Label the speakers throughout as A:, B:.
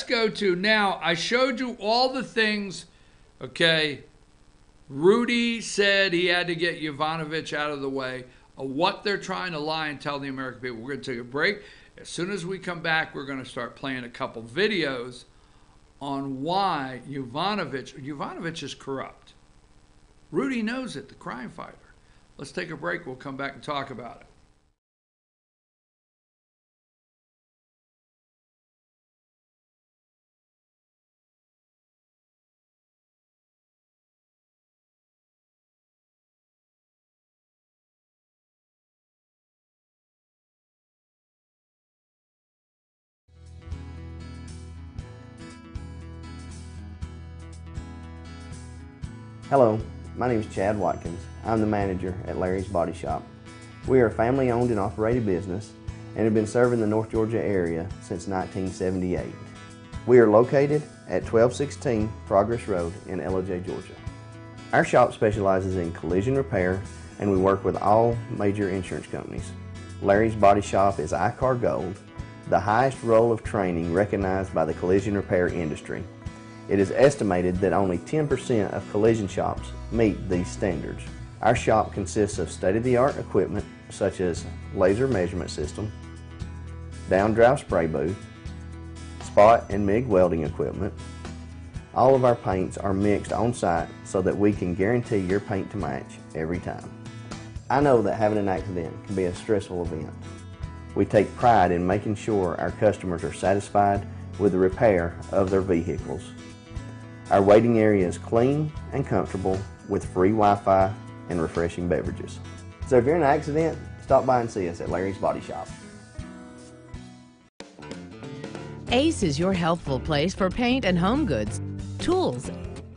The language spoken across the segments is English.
A: go to now. I showed you all the things. Okay, Rudy said he had to get Yovanovitch out of the way of what they're trying to lie and tell the American people. We're going to take a break. As soon as we come back, we're going to start playing a couple videos on why Yovanovitch is corrupt. Rudy knows it, the crime fighter. Let's take a break. We'll come back and talk about it.
B: Hello, my name is Chad Watkins. I'm the manager at Larry's Body Shop. We are a family-owned and operated business and have been serving the North Georgia area since 1978. We are located at 1216 Progress Road in LOJ, Georgia. Our shop specializes in collision repair and we work with all major insurance companies. Larry's Body Shop is ICAR Gold, the highest role of training recognized by the collision repair industry. It is estimated that only 10% of collision shops meet these standards. Our shop consists of state-of-the-art equipment such as laser measurement system, down-drive spray booth, spot and MIG welding equipment. All of our paints are mixed on-site so that we can guarantee your paint to match every time. I know that having an accident can be a stressful event. We take pride in making sure our customers are satisfied with the repair of their vehicles. Our waiting area is clean and comfortable with free Wi-Fi and refreshing beverages. So if you're in an accident, stop by and see us at Larry's Body Shop.
C: Ace is your healthful place for paint and home goods, tools,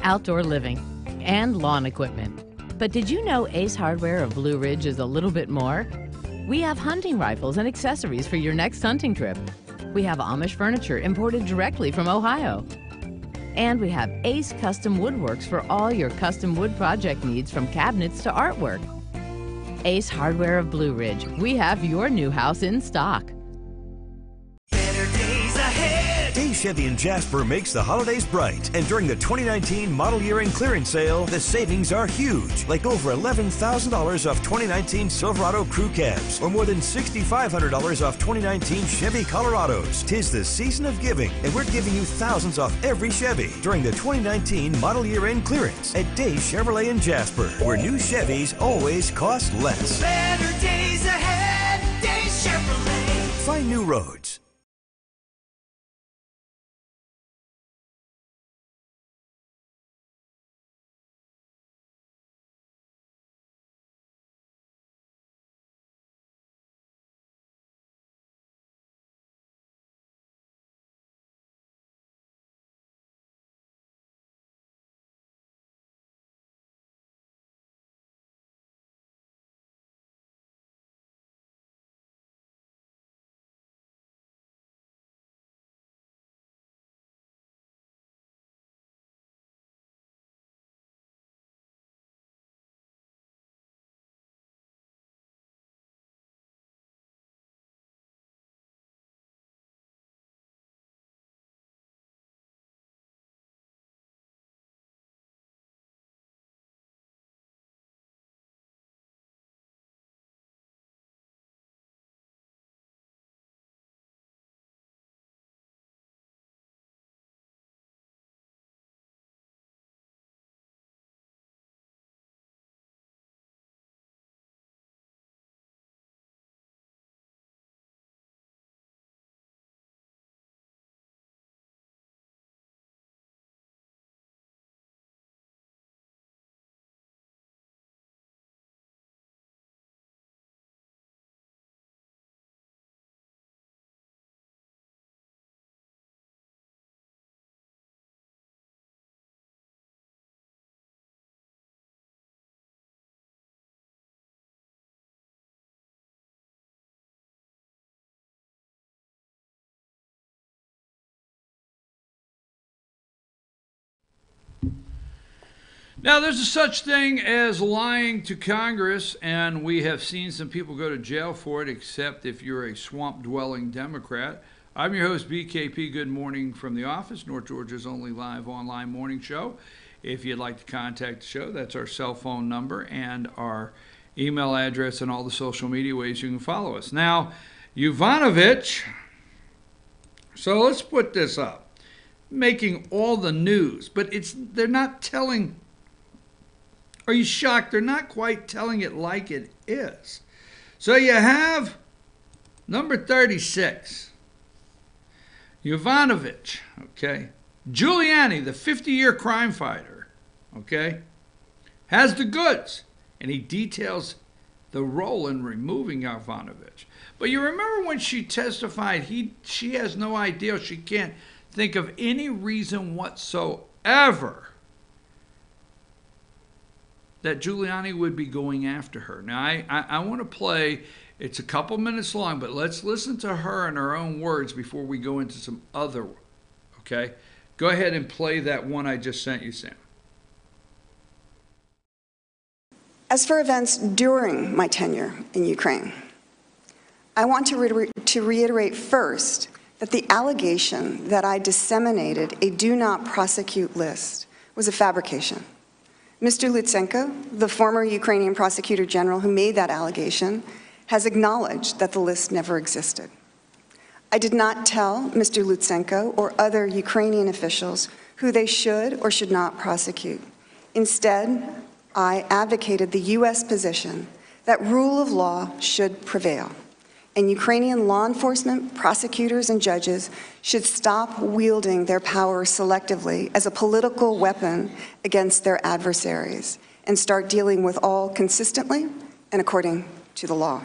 C: outdoor living, and lawn equipment. But did you know Ace Hardware of Blue Ridge is a little bit more? We have hunting rifles and accessories for your next hunting trip. We have Amish furniture imported directly from Ohio. And we have Ace Custom Woodworks for all your custom wood project needs, from cabinets to artwork. Ace Hardware of Blue Ridge, we have your new house in stock.
D: Better days ahead. Days Chevy in Jasper makes the holidays bright. And during the 2019 model year end clearance sale, the savings are huge. Like over $11,000 off 2019 Silverado crew cabs, or more than $6,500 off 2019 Chevy Colorados. 'Tis the season of giving, and we're giving you thousands off every Chevy during the 2019 model year end clearance at Days Chevrolet in Jasper, where new Chevys always cost less. Better days ahead, Days Chevrolet. Find new roads.
A: Now, there's a such thing as lying to Congress, and we have seen some people go to jail for it, except if you're a swamp-dwelling Democrat. I'm your host, BKP. Good morning from the office, North Georgia's only live online morning show. If you'd like to contact the show, that's our cell phone number and our email address and all the social media ways you can follow us. Now, Yovanovitch, so let's put this up, making all the news, but they're not telling, are you shocked? They're not quite telling it like it is. So you have number 36, Yovanovitch, okay? Giuliani, the 50-year crime fighter, okay, has the goods, and he details the role in removing Yovanovitch. But you remember when she testified, she has no idea, she can't think of any reason whatsoever that Giuliani would be going after her. Now, I want to play, it's a couple minutes long, but let's listen to her in her own words before we go into some other, okay? Go ahead and play that one I just sent you, Sam.
E: As for events during my tenure in Ukraine, I want to reiterate first that the allegation that I disseminated a do not prosecute list was a fabrication. Mr. Lutsenko, the former Ukrainian prosecutor general who made that allegation, has acknowledged that the list never existed. I did not tell Mr. Lutsenko or other Ukrainian officials who they should or should not prosecute. Instead, I advocated the U.S. position that rule of law should prevail, and Ukrainian law enforcement, prosecutors, and judges should stop wielding their power selectively as a political weapon against their adversaries and start dealing with all consistently and according to the law.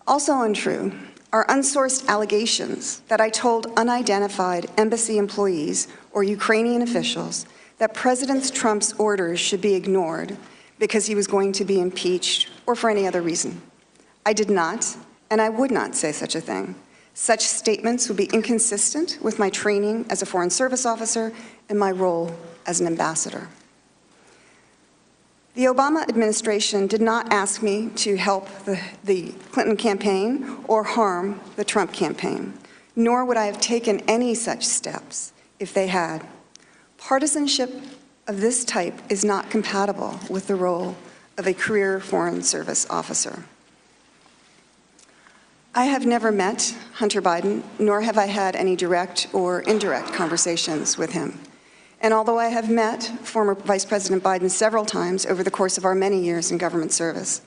E: Also untrue are unsourced allegations that I told unidentified embassy employees or Ukrainian officials that President Trump's orders should be ignored because he was going to be impeached or for any other reason. I did not, and I would not say such a thing. Such statements would be inconsistent with my training as a Foreign Service officer and my role as an ambassador. The Obama administration did not ask me to help the Clinton campaign or harm the Trump campaign, nor would I have taken any such steps if they had. Partisanship of this type is not compatible with the role of a career Foreign Service officer. I have never met Hunter Biden, nor have I had any direct or indirect conversations with him. And although I have met former Vice President Biden several times over the course of our many years in government service,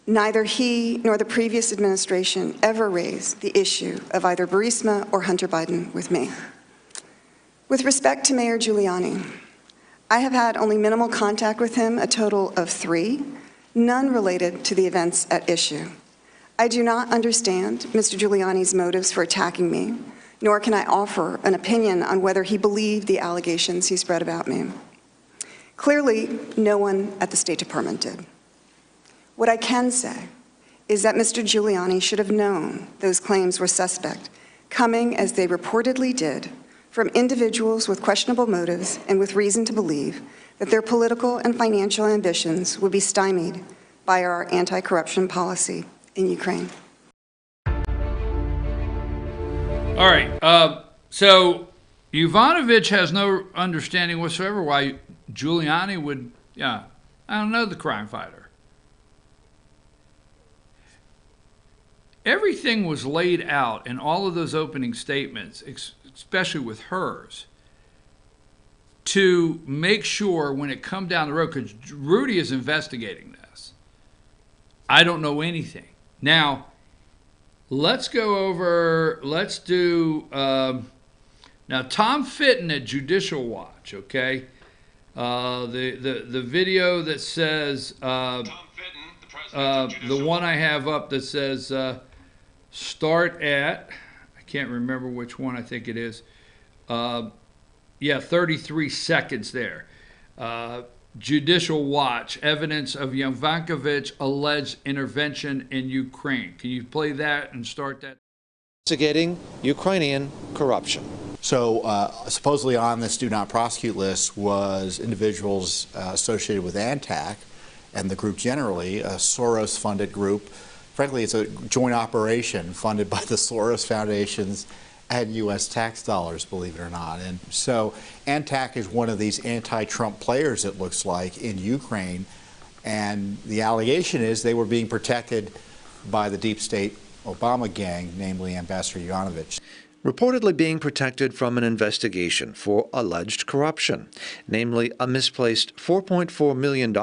E: neither he nor the previous administration ever raised the issue of either Burisma or Hunter Biden with me. With respect to Mayor Giuliani, I have had only minimal contact with him, a total of 3, none related to the events at issue. I do not understand Mr. Giuliani's motives for attacking me, nor can I offer an opinion on whether he believed the allegations he spread about me. Clearly, no one at the State Department did. What I can say is that Mr. Giuliani should have known those claims were suspect, coming as they reportedly did from individuals with questionable motives and with reason to believe that their political and financial ambitions would be stymied by our anti-corruption policy in Ukraine.
A: All right, so Yovanovitch has no understanding whatsoever why Giuliani would, I don't know the crime fighter. Everything was laid out in all of those opening statements, especially with hers, to make sure when it come down the road, because Rudy is investigating this. I don't know anything. Now, let's do, now Tom Fitton at Judicial Watch, okay? The video that says, Tom Fitton, the president of the one I have up that says, start at, I can't remember which one I think it is. 33 seconds there. Judicial Watch, evidence of Yovanovitch alleged intervention in Ukraine. Can you play that and start that?
F: Investigating Ukrainian corruption.
G: So supposedly on this do not prosecute list was individuals associated with ANTAC and the group generally, a Soros-funded group frankly, it's a joint operation funded by the Soros Foundations and U.S. tax dollars, believe it or not. And so Antac is one of these anti-Trump players, it looks like, in Ukraine. And the allegation is they were being protected by the deep state Obama gang, namely Ambassador Yovanovitch.
F: Reportedly being protected from an investigation for alleged corruption, namely a misplaced $4.4 million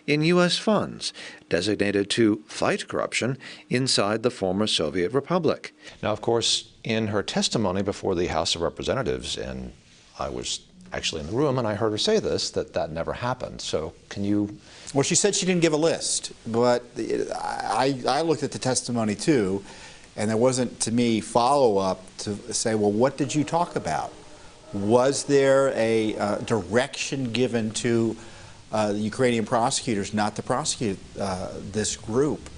F: in U.S. funds designated to fight corruption inside the former Soviet republic. Now, of course, in her testimony before the House of Representatives, and I was actually in the room and I heard her say this, that never happened. So can you...
G: Well, she said she didn't give a list, but I looked at the testimony too, and there wasn't, to me, follow-up to say, well, what did you talk about? Was there a direction given to the Ukrainian prosecutors not to prosecute this group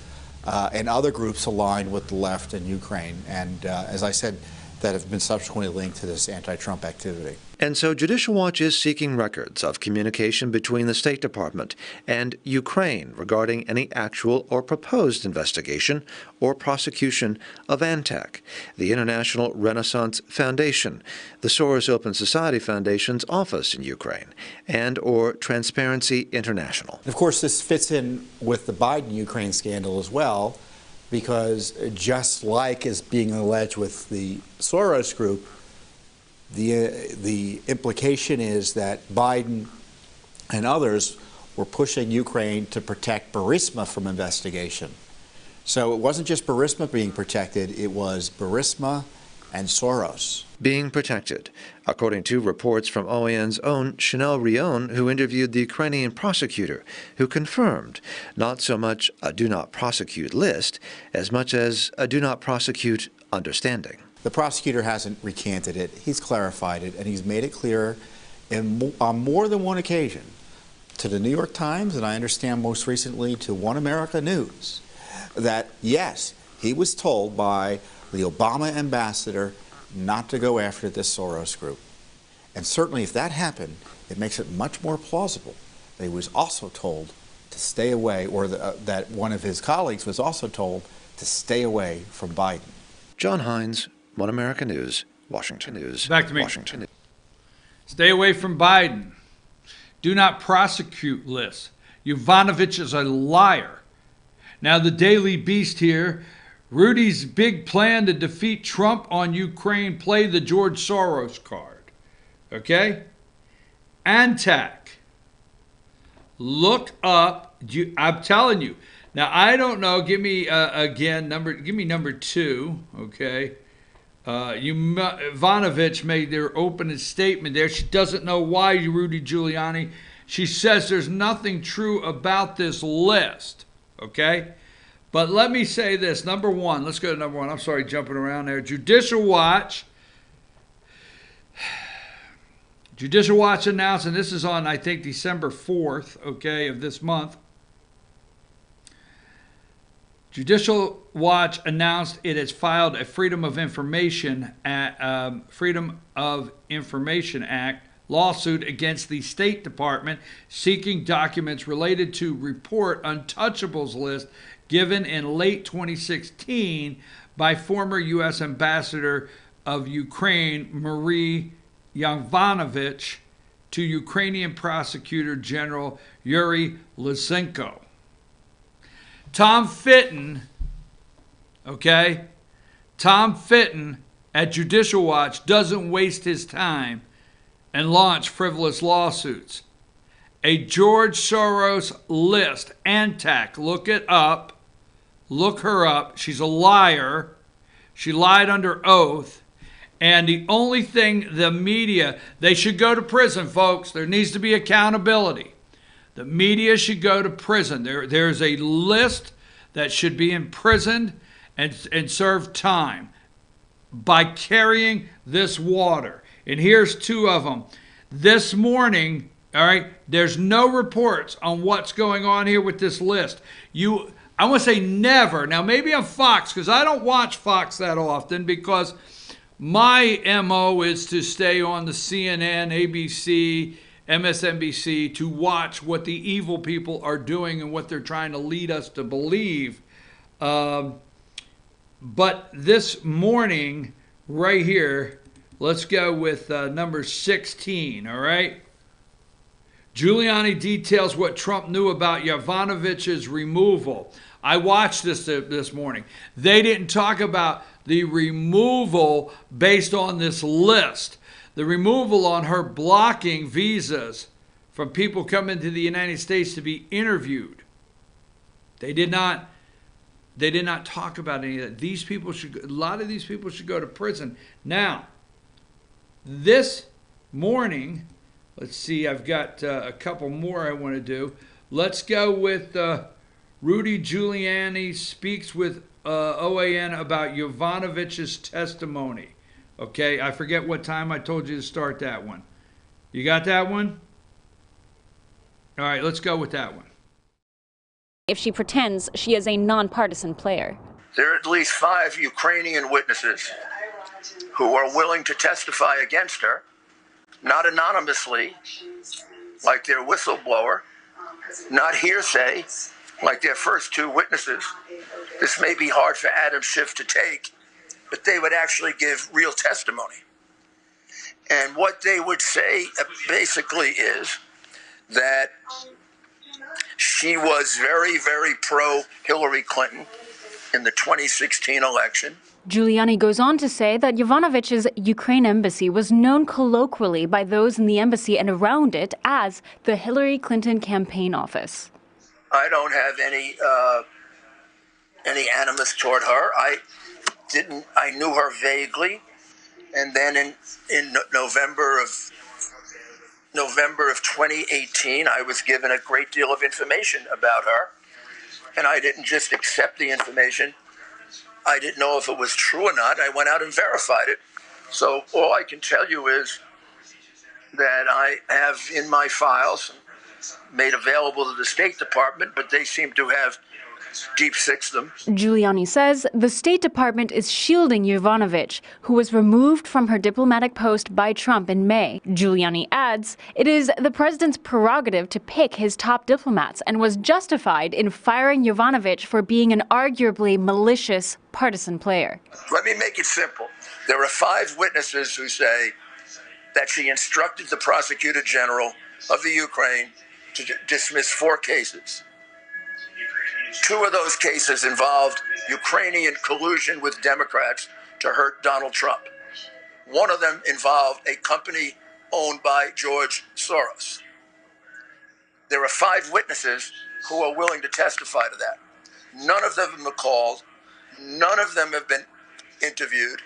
G: and other groups aligned with the left in Ukraine? And as I said, that have been subsequently linked to this anti-Trump activity.
F: And so Judicial Watch is seeking records of communication between the State Department and Ukraine regarding any actual or proposed investigation or prosecution of Antac, the International Renaissance Foundation, the Soros Open Society Foundation's office in Ukraine, and or Transparency International.
G: Of course, this fits in with the Biden-Ukraine scandal as well, because just like is being alleged with the Soros group, the implication is that Biden and others were pushing Ukraine to protect Burisma from investigation. So it wasn't just Burisma being protected, it was Burisma and Soros
F: being protected, according to reports from OAN's own Chanel Rion, who interviewed the Ukrainian prosecutor, who confirmed not so much a do not prosecute list as much as a do not prosecute understanding.
G: The prosecutor hasn't recanted it, he's clarified it, and he's made it clear on more than one occasion to the New York Times, and I understand most recently to One America News, that yes, he was told by the Obama ambassador not to go after this Soros group. And certainly if that happened, it makes it much more plausible that he was also told to stay away, or that one of his colleagues was also told to stay away from Biden.
F: John Hines, One America News, Washington News.
A: Back to me.
F: Washington.
A: Stay away from Biden. Do not prosecute list. Yovanovitch is a liar. Now the Daily Beast here, Rudy's big plan to defeat Trump on Ukraine, play the George Soros card. Okay? Antac. Look up. I'm telling you. Now, I don't know. Give me, again, give me number 2. Okay? Yovanovitch made their opening statement there. She doesn't know why, Rudy Giuliani. She says there's nothing true about this list. Okay? But let me say this. Number 1. Let's go to number 1. I'm sorry, jumping around there. Judicial Watch. Judicial Watch announced, and this is on, I think, December 4th, okay, of this month. Judicial Watch announced it has filed a Freedom of Information Act lawsuit against the State Department seeking documents related to report untouchables list given in late 2016 by former U.S. Ambassador of Ukraine, Marie Yovanovitch, to Ukrainian Prosecutor General Yuri Lysenko. Tom Fitton, okay, Tom Fitton at Judicial Watch doesn't waste his time and launch frivolous lawsuits. A George Soros list, Antac, look it up. Look her up. She's a liar. She lied under oath. And the only thing the media, they should go to prison, folks. There needs to be accountability. The media should go to prison. There's a list that should be imprisoned and serve time by carrying this water. And here's 2 of them. This morning, all right, there's no reports on what's going on here with this list. I want to say never. Now, maybe on Fox, because I don't watch Fox that often, because my MO is to stay on the CNN, ABC, MSNBC, to watch what the evil people are doing and what they're trying to lead us to believe. But this morning, right here, let's go with number 16, all right? Giuliani details what Trump knew about Yovanovitch's removal. I watched this morning. They didn't talk about the removal based on this list. The removal on her blocking visas from people coming to the United States to be interviewed. They did not talk about any of that. A lot of these people should go to prison. Now, this morning, let's see, I've got a couple more I want to do. Let's go with Rudy Giuliani speaks with OAN about Yovanovitch's testimony. Okay, I forget what time I told you to start that one. You got that one? All right, let's go with that one.
H: If she pretends she is a nonpartisan player.
I: There are at least 5 Ukrainian witnesses who are willing to testify against her, not anonymously, like their whistleblower, not hearsay, like their first 2 witnesses. This may be hard for Adam Schiff to take, but they would actually give real testimony. And what they would say basically is that she was very, very pro-Hillary Clinton in the 2016 election.
H: Giuliani goes on to say that Yovanovitch's Ukraine embassy was known colloquially by those in the embassy and around it as the Hillary Clinton campaign office.
I: I don't have any animus toward her. I knew her vaguely, and then in November of 2018, I was given a great deal of information about her, and I didn't just accept the information. I didn't know if it was true or not. I went out and verified it. So all I can tell you is that I have in my files made available to the State Department, but they seem to have deep-sixed them.
H: Giuliani says the State Department is shielding Yovanovitch, who was removed from her diplomatic post by Trump in May. Giuliani adds it is the president's prerogative to pick his top diplomats and was justified in firing Yovanovitch for being an arguably malicious partisan player.
I: Let me make it simple. There are 5 witnesses who say that she instructed the prosecutor general of the Ukraine to dismiss 4 cases. 2 of those cases involved Ukrainian collusion with Democrats to hurt Donald Trump. One of them involved a company owned by George Soros. There are 5 witnesses who are willing to testify to that. None of them are called. None of them have been interviewed.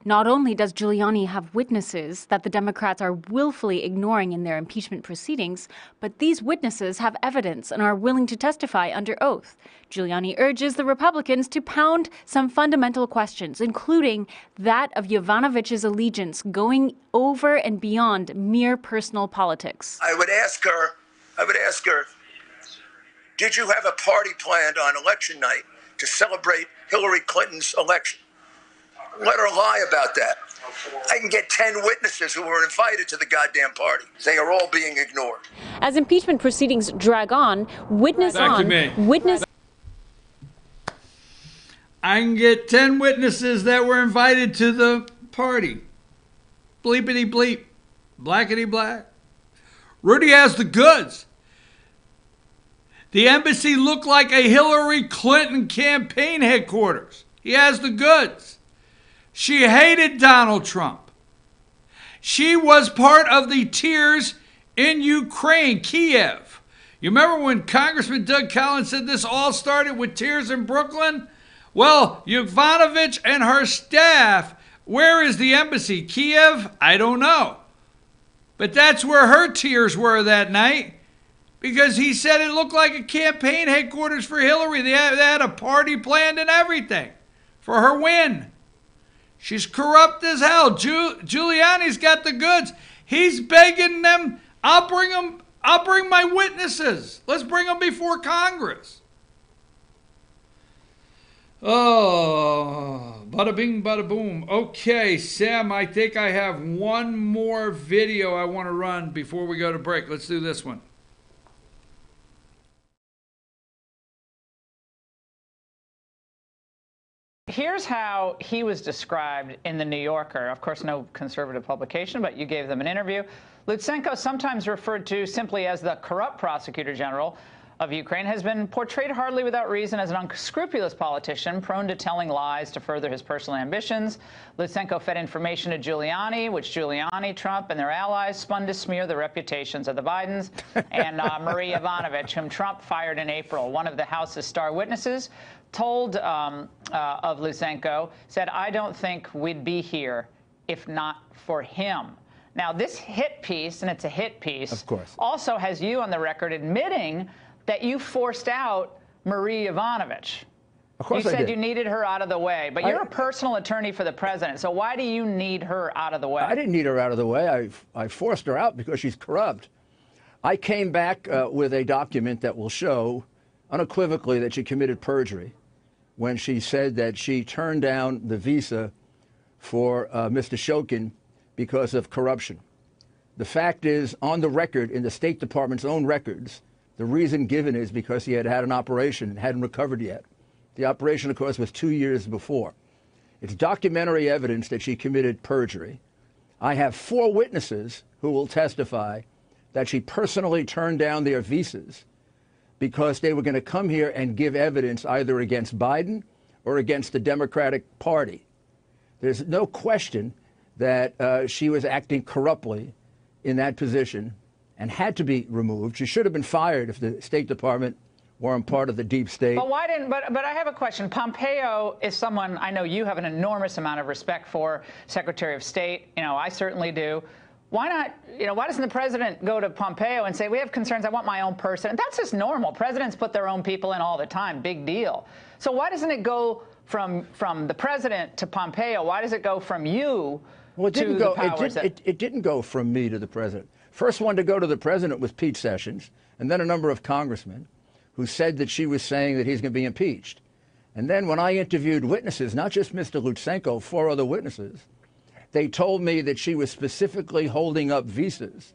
H: Not only does Giuliani have witnesses that the Democrats are willfully ignoring in their impeachment proceedings, but these witnesses have evidence and are willing to testify under oath. Giuliani urges the Republicans to pound some fundamental questions, including that of Yovanovitch's allegiance going over and beyond mere personal politics.
I: I would ask her, did you have a party planned on election night to celebrate Hillary Clinton's election? Let her lie about that. I can get 10 witnesses who were invited to the goddamn party. They are all being ignored.
H: As impeachment proceedings drag on,
A: I can get 10 witnesses that were invited to the party. Bleepity bleep. Blackety black. Rudy has the goods. The embassy looked like a Hillary Clinton campaign headquarters. He has the goods. She hated Donald Trump. She was part of the tears in Ukraine, Kiev. You remember when Congressman Doug Collins said this all started with tears in Brooklyn? Well, Yovanovitch and her staff, where is the embassy? Kiev? I don't know. But that's where her tears were that night, because he said it looked like a campaign headquarters for Hillary. They had a party planned and everything for her win. She's corrupt as hell. Giuliani's got the goods. He's begging them, I'll bring my witnesses. Let's bring them before Congress. Oh, bada bing, bada boom. Okay, Sam, I think I have one more video I want to run before we go to break. Let's do this one.
J: here's how he was described in The New Yorker. Of course, no conservative publication, but you gave them an interview. Lutsenko, sometimes referred to simply as the corrupt prosecutor general of Ukraine, has been portrayed hardly without reason as an unscrupulous politician prone to telling lies to further his personal ambitions. Lutsenko fed information to Giuliani, which Giuliani, Trump, and their allies spun to smear the reputations of the Bidens and Marie Yovanovitch, whom Trump fired in April. One of the House's star witnesses told of Lutsenko, said, "I don't think we'd be here if not for him." Now, this hit piece, and it's a hit piece,
K: of course,
J: also has you on the record admitting that you forced out Marie Yovanovitch.
K: Of course
J: you said
K: I did.
J: You needed her out of the way, but you're a personal attorney for the president, so why do you need her out of the way?
K: I didn't need her out of the way. I forced her out because she's corrupt. I came back with a document that will show unequivocally that she committed perjury when she said that she turned down the visa for Mr. Shokin because of corruption. The fact is, on the record, in the State Department's own records, the reason given is because he had had an operation and hadn't recovered yet. The operation, of course, was 2 years before. It's documentary evidence that she committed perjury. I have 4 witnesses who will testify that she personally turned down their visas because they were going to come here and give evidence either against Biden or against the Democratic Party. There's no question that she was acting corruptly in that position and had to be removed. She should have been fired if the State Department weren't part of the deep state.
J: But why didn't? But I have a question. Pompeo is someone I know you have an enormous amount of respect for, Secretary of State. You know, I certainly do. Why not? You know, why doesn't the president go to Pompeo and say, "We have concerns. I want my own person"? And that's just normal. Presidents put their own people in all the time. Big deal. So why doesn't it go from the president to Pompeo? Why does it go from you?
K: Well, it didn't go. It didn't go from me to the president. First one to go to the president was Pete Sessions, and then a number of congressmen who said that she was saying that he's going to be impeached. And then when I interviewed witnesses, not just Mr. Lutsenko, 4 other witnesses, they told me that she was specifically holding up visas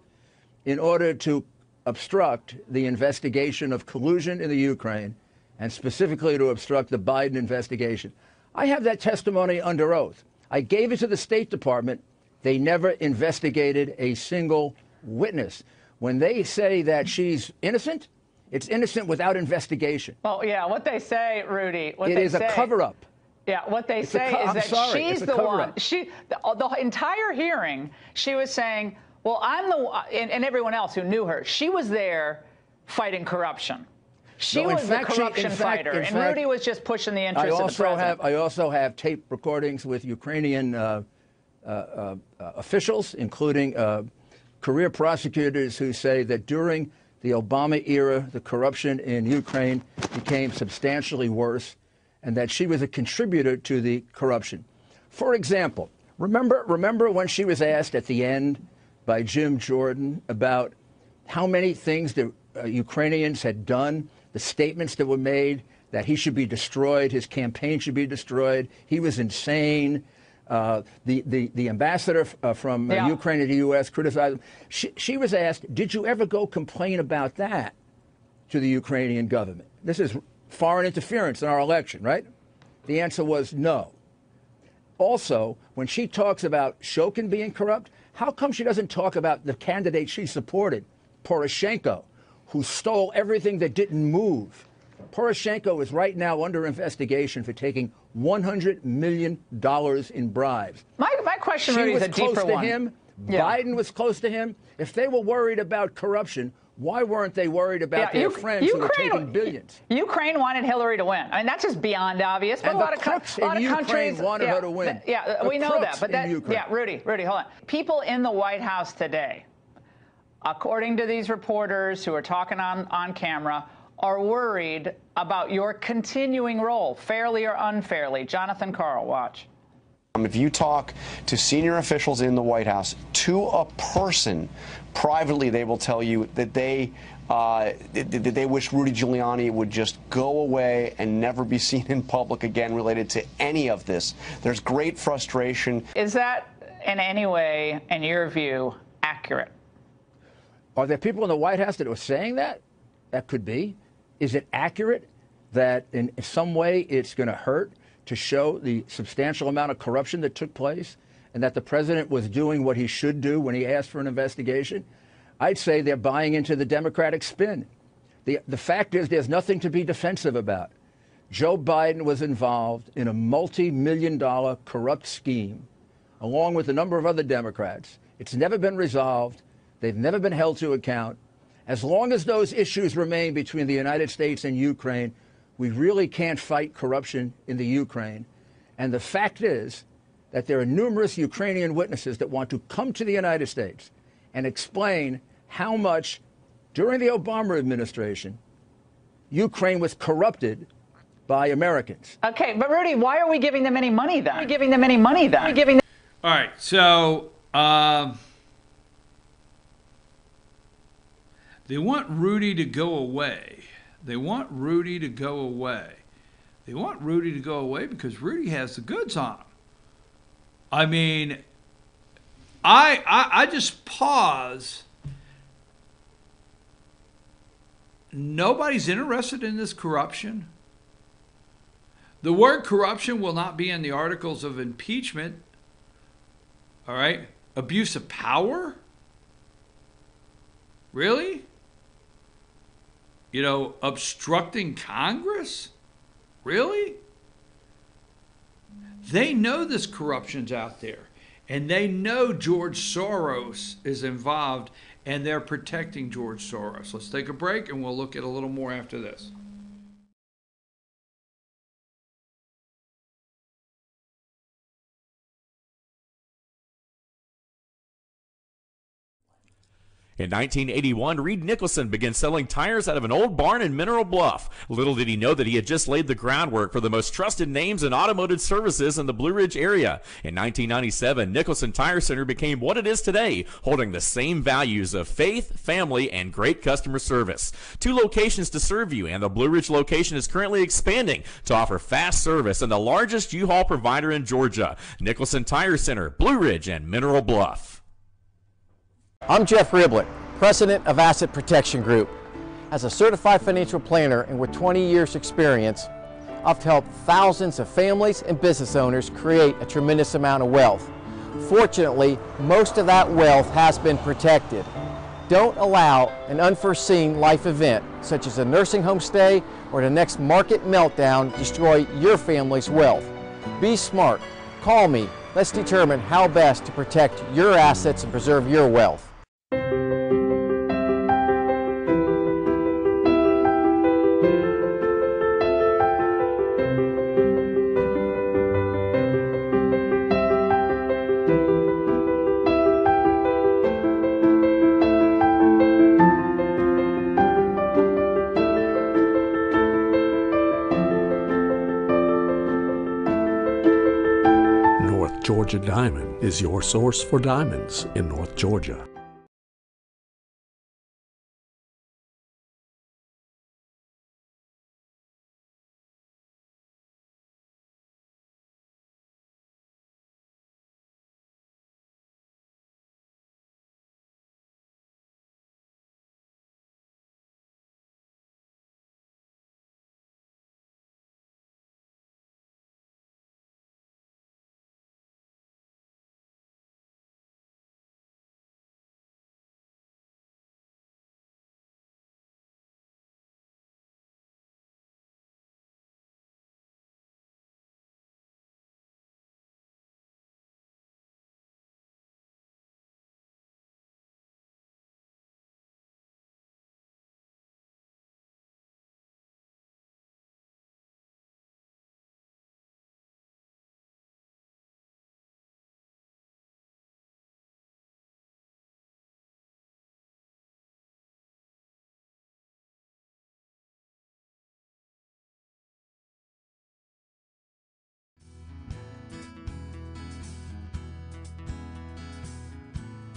K: in order to obstruct the investigation of collusion in the Ukraine and specifically to obstruct the Biden investigation. I have that testimony under oath. I gave it to the State Department. They never investigated a single witness. When they say that she's innocent, it's innocent without investigation.
J: Well, yeah, what they say, Rudy,
K: it is a cover-up.
J: Yeah, what they say is that she's the one. The entire hearing, she was saying, well, I'm the one, and everyone else who knew her, she was there fighting corruption. She was the corruption fighter, and Rudy was just pushing the interests of the president.
K: I also have tape recordings with Ukrainian officials, including career prosecutors, who say that during the Obama era, the corruption in Ukraine became substantially worse, and that she was a contributor to the corruption. For example, remember when she was asked at the end by Jim Jordan about how many things the Ukrainians had done, the statements that were made, that he should be destroyed, his campaign should be destroyed, he was insane. The ambassador from Ukraine to the U.S. criticized him. She was asked, did you ever go complain about that to the Ukrainian government? This is foreign interference in our election, right? The answer was no. Also, when she talks about Shokin being corrupt, how come she doesn't talk about the candidate she supported, Poroshenko, who stole everything that didn't move? Poroshenko is right now under investigation for taking $100 million in bribes.
J: My question really is a deeper one. She was close to him.
K: Yeah. Biden was close to him. If they were worried about corruption, why weren't they worried about their friends who were taking billions?
J: Ukraine wanted Hillary to win. I mean, that's just beyond obvious. But
K: and
J: a lot of
K: countries wanted her to win.
J: We know that. But Rudy, hold on. People in the White House today, according to these reporters who are talking on camera, are worried about your continuing role, fairly or unfairly. Jonathan Karl, watch.
L: If you talk to senior officials in the White House, to a person, privately, they will tell you that they wish Rudy Giuliani would just go away and never be seen in public again related to any of this. There's great frustration.
J: Is that in any way, in your view, accurate?
K: Are there people in the White House that are saying that? That could be. Is it accurate that in some way it's going to hurt to show the substantial amount of corruption that took place and that the president was doing what he should do when he asked for an investigation, I'd say they're buying into the Democratic spin. The fact is there's nothing to be defensive about. Joe Biden was involved in a multi-million-dollar corrupt scheme, along with a number of other Democrats. It's never been resolved. They've never been held to account. As long as those issues remain between the United States and Ukraine, we really can't fight corruption in the Ukraine. And the fact is that there are numerous Ukrainian witnesses that want to come to the United States and explain how much, during the Obama administration, Ukraine was corrupted by Americans.
J: Okay, but Rudy, why are we giving them any money then? Why are we giving them any money then? Why are we giving them
A: All right, so they want Rudy to go away. They want Rudy to go away. They want Rudy to go away because Rudy has the goods on him. I mean, I just pause. Nobody's interested in this corruption. The word corruption will not be in the articles of impeachment. All right? Abuse of power? Really? You know, obstructing Congress? Really? They know this corruption's out there. And they know George Soros is involved, and they're protecting George Soros. Let's take a break, and we'll look at a little more after this.
M: In 1981, Reed Nicholson began selling tires out of an old barn in Mineral Bluff. Little did he know that he had just laid the groundwork for the most trusted names in automotive services in the Blue Ridge area. In 1997, Nicholson Tire Center became what it is today, holding the same values of faith, family, and great customer service. 2 locations to serve you, and the Blue Ridge location is currently expanding to offer fast service and the largest U-Haul provider in Georgia. Nicholson Tire Center, Blue Ridge, and Mineral Bluff.
N: I'm Jeff Riblett, president of Asset Protection Group. As a certified financial planner and with 20 years experience, I've helped thousands of families and business owners create a tremendous amount of wealth. Fortunately, most of that wealth has been protected. Don't allow an unforeseen life event, such as a nursing home stay or the next market meltdown, destroy your family's wealth. Be smart. Call me. Let's determine how best to protect your assets and preserve your wealth.
O: Georgia Diamond is your source for diamonds in North Georgia.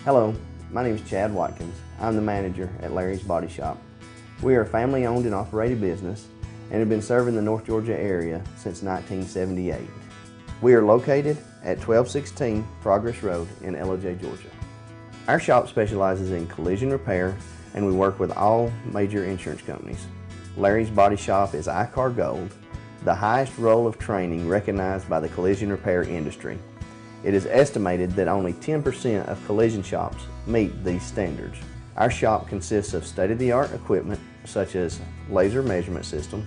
B: Hello, my name is Chad Watkins. I'm the manager at Larry's Body Shop. We are a family-owned and operated business and have been serving the North Georgia area since 1978. We are located at 1216 Progress Road in LOJ, Georgia. Our shop specializes in collision repair and we work with all major insurance companies. Larry's Body Shop is ICAR Gold, the highest role of training recognized by the collision repair industry. It is estimated that only 10% of collision shops meet these standards. Our shop consists of state-of-the-art equipment such as laser measurement system,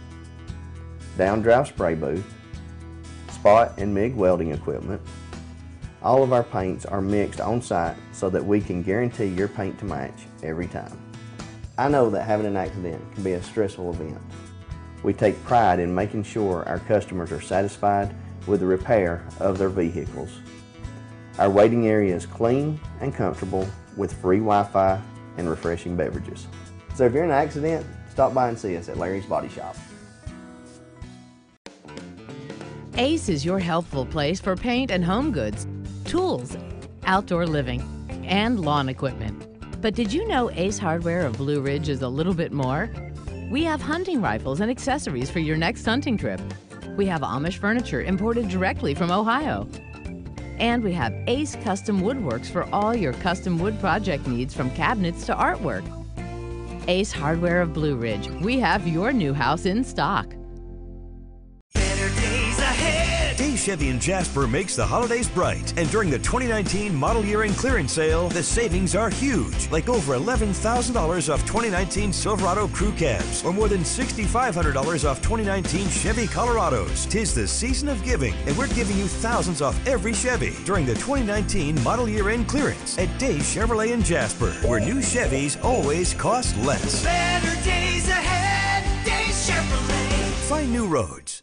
B: down-drive spray booth, spot and MIG welding equipment. All of our paints are mixed on site so that we can guarantee your paint to match every time. I know that having an accident can be a stressful event. We take pride in making sure our customers are satisfied with the repair of their vehicles. Our waiting area is clean and comfortable with free Wi-Fi and refreshing beverages. So if you're in an accident, stop by and see us at Larry's Body Shop.
C: Ace is your healthful place for paint and home goods, tools, outdoor living, and lawn equipment. But did you know Ace Hardware of Blue Ridge is a little bit more? We have hunting rifles and accessories for your next hunting trip. We have Amish furniture imported directly from Ohio. And we have Ace Custom Woodworks for all your custom wood project needs, from cabinets to artwork. Ace Hardware of Blue Ridge, we have your new house in stock.
D: Days Chevy in Jasper makes the holidays bright, and during the 2019 model year end clearance sale, the savings are huge, like over $11,000 off 2019 Silverado crew cabs, or more than $6,500 off 2019 Chevy Colorados. 'Tis the season of giving, and we're giving you thousands off every Chevy during the 2019 model year end clearance at Days Chevrolet in Jasper, where new Chevys always cost less.
P: Better days ahead, Days Chevrolet.
D: Find new roads.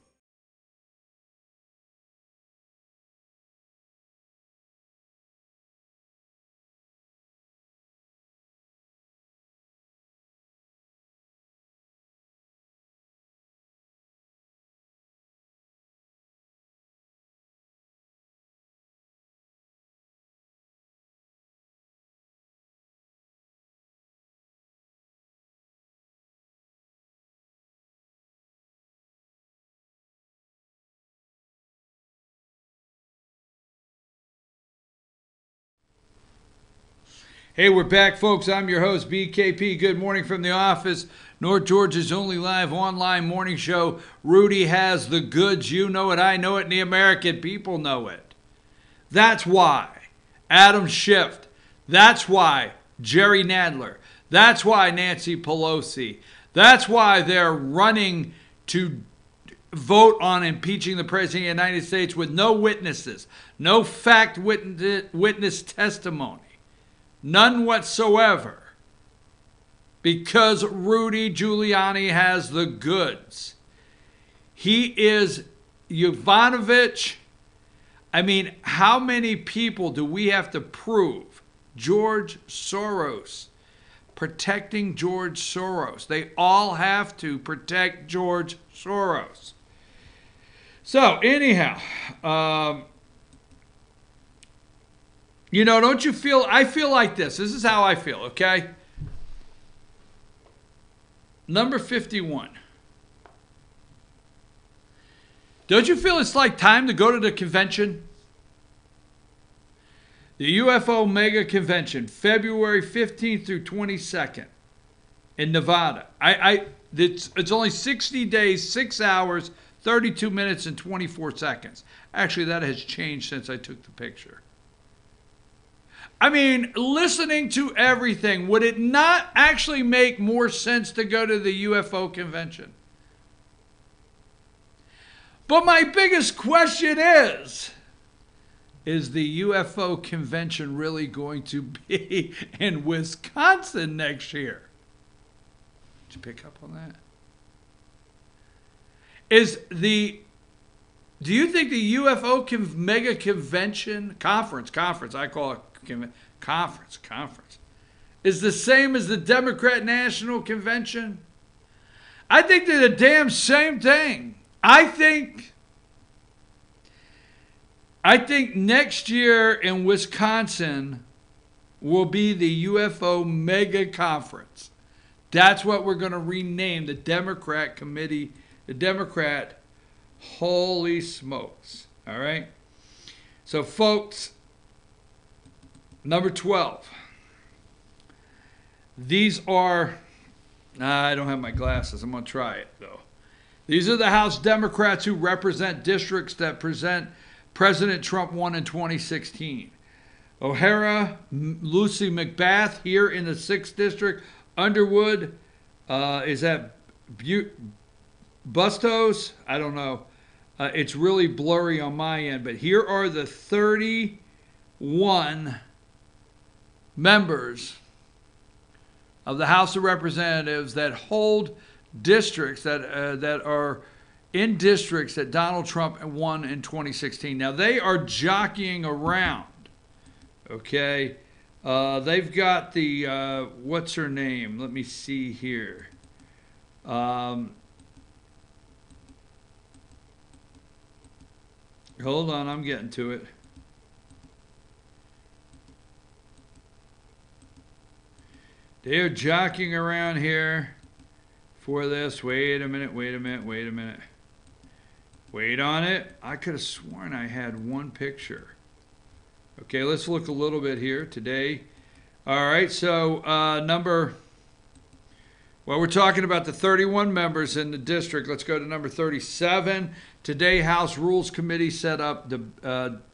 A: Hey, we're back, folks. I'm your host, BKP. Good morning from the office. North Georgia's only live online morning show. Rudy has the goods. You know it. I know it. And the American people know it. That's why Adam Schiff. That's why Jerry Nadler. That's why Nancy Pelosi. That's why they're running to vote on impeaching the President of the United States with no witnesses, no fact witness testimony. None whatsoever. Because Rudy Giuliani has the goods. He is Yovanovitch. I mean, how many people do we have to prove? George Soros. Protecting George Soros. They all have to protect George Soros. So, anyhow, you know, don't you feel, I feel like this. This is how I feel, okay? Number 51. Don't you feel it's like time to go to the convention? The UFO Mega Convention, February 15th through 22nd in Nevada. It's only 60 days, 6 hours, 32 minutes, and 24 seconds. Actually, that has changed since I took the picture. I mean, listening to everything, would it not actually make more sense to go to the UFO convention? But my biggest question is the UFO convention really going to be in Wisconsin next year? Did you pick up on that? Do you think the UFO mega convention, conference, I call it conference, is the same as the Democrat National Convention? I think they're the damn same thing. I think next year in Wisconsin will be the UFO mega conference. That's what we're going to rename the Democrat committee, the Democrat. Holy smokes. All right. So, folks, number 12. These are, I don't have my glasses. I'm going to try it, though. These are the House Democrats who represent districts that President Trump won in 2016. O'Hara, Lucy McBath here in the 6th District. Underwood, is that Bustos? I don't know. It's really blurry on my end, but here are the 31 members of the House of Representatives that hold districts that are in districts that Donald Trump won in 2016. Now, they are jockeying around, okay? They've got the, what's her name? Let me see here. Hold on, I'm getting to it. They're jockeying around here for this. Wait a minute. Wait on it. I could have sworn I had one picture. Okay, let's look a little bit here today. All right, so we're talking about the 31 members in the district. Let's go to number 37. Today, House Rules Committee set up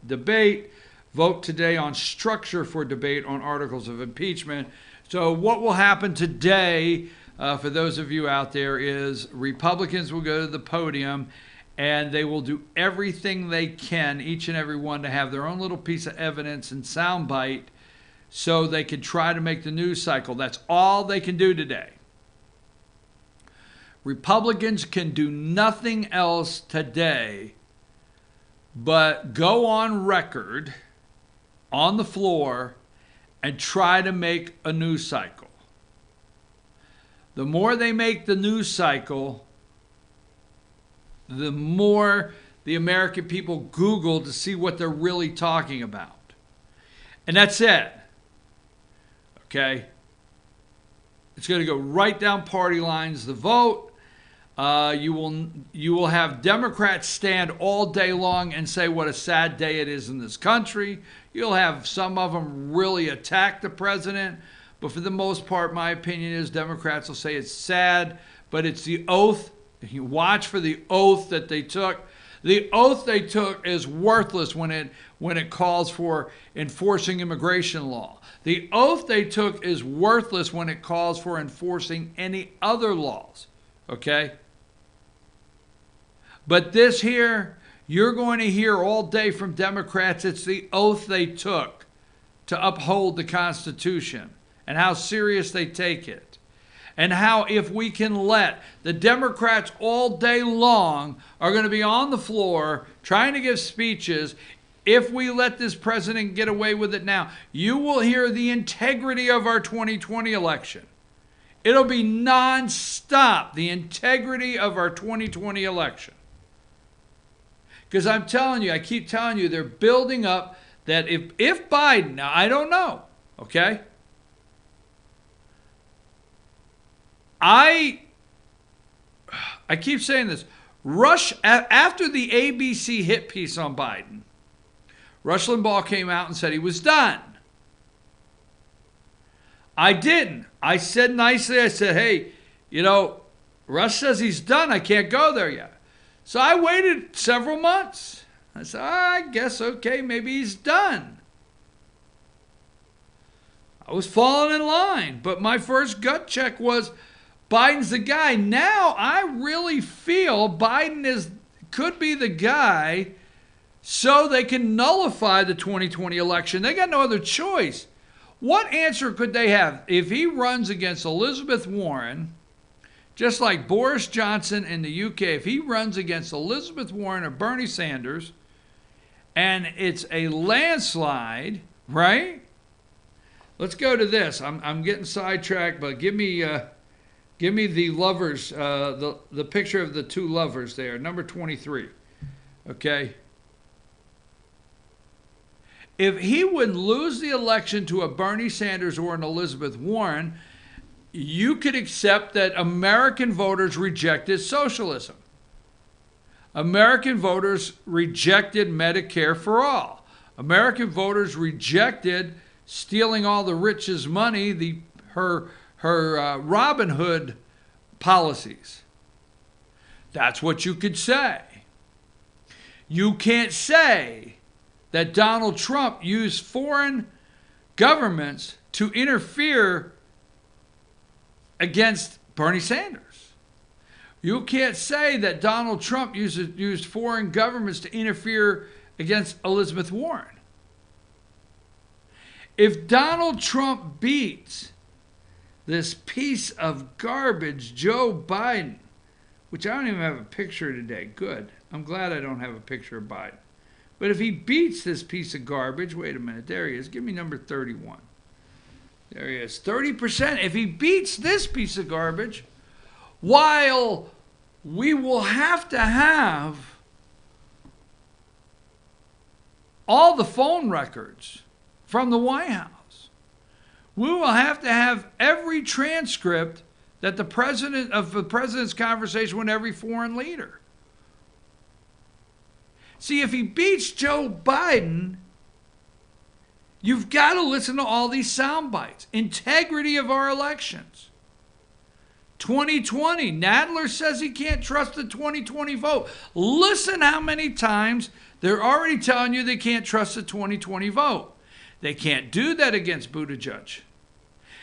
A: debate. Vote today on structure for debate on articles of impeachment. So what will happen today, for those of you out there, is Republicans will go to the podium and they will do everything they can, each and every one, to have their own little piece of evidence and soundbite so they can try to make the news cycle. That's all they can do today. Republicans can do nothing else today but go on record on the floor and try to make a news cycle. The more they make the news cycle, the more the American people Google to see what they're really talking about. And that's it. Okay? It's going to go right down party lines, the vote. You will have Democrats stand all day long and say what a sad day it is in this country. You'll have some of them really attack the president. But for the most part, my opinion is Democrats will say it's sad, but it's the oath. You watch for the oath that they took. The oath they took is worthless when it calls for enforcing immigration law. The oath they took is worthless when it calls for enforcing any other laws. Okay? But this here, you're going to hear all day from Democrats, it's the oath they took to uphold the Constitution and how serious they take it. And how if we can let the Democrats all day long are going to be on the floor trying to give speeches, if we let this president get away with it now, you will hear the integrity of our 2020 election. It'll be nonstop, the integrity of our 2020 election. Because I'm telling you, I keep telling you, they're building up that if Biden, now I don't know, okay? I keep saying this. After the ABC hit piece on Biden, Rush Limbaugh came out and said he was done. I didn't. I said nicely, I said, hey, Rush says he's done. I can't go there yet. So I waited several months. I said, I guess, okay, maybe he's done. I was falling in line, but my first gut check was Biden's the guy. Now I really feel Biden could be the guy so they can nullify the 2020 election. They got no other choice. What answer could they have if he runs against Elizabeth Warren? Just like Boris Johnson in the UK, if he runs against Elizabeth Warren or Bernie Sanders, and it's a landslide, right? Let's go to this. I'm getting sidetracked, but give me the lovers, the picture of the two lovers there, number 23. Okay. If he would lose the election to a Bernie Sanders or an Elizabeth Warren, you could accept that American voters rejected socialism. American voters rejected Medicare for all. American voters rejected stealing all the rich's money, her Robin Hood policies. That's what you could say. You can't say that Donald Trump used foreign governments to interfere against Bernie Sanders. You can't say that Donald Trump used foreign governments to interfere against Elizabeth Warren. If Donald Trump beats this piece of garbage, Joe Biden, which I don't even have a picture today. Good. I'm glad I don't have a picture of Biden. But if he beats this piece of garbage, wait a minute, there he is. Give me number 31. There he is. 30%. If he beats this piece of garbage, while we will have to have all the phone records from the White House, we will have to have every transcript that the president's conversation with every foreign leader. See, if he beats Joe Biden, you've got to listen to all these sound bites. Integrity of our elections. 2020, Nadler says he can't trust the 2020 vote. Listen how many times they're already telling you they can't trust the 2020 vote. They can't do that against Buttigieg.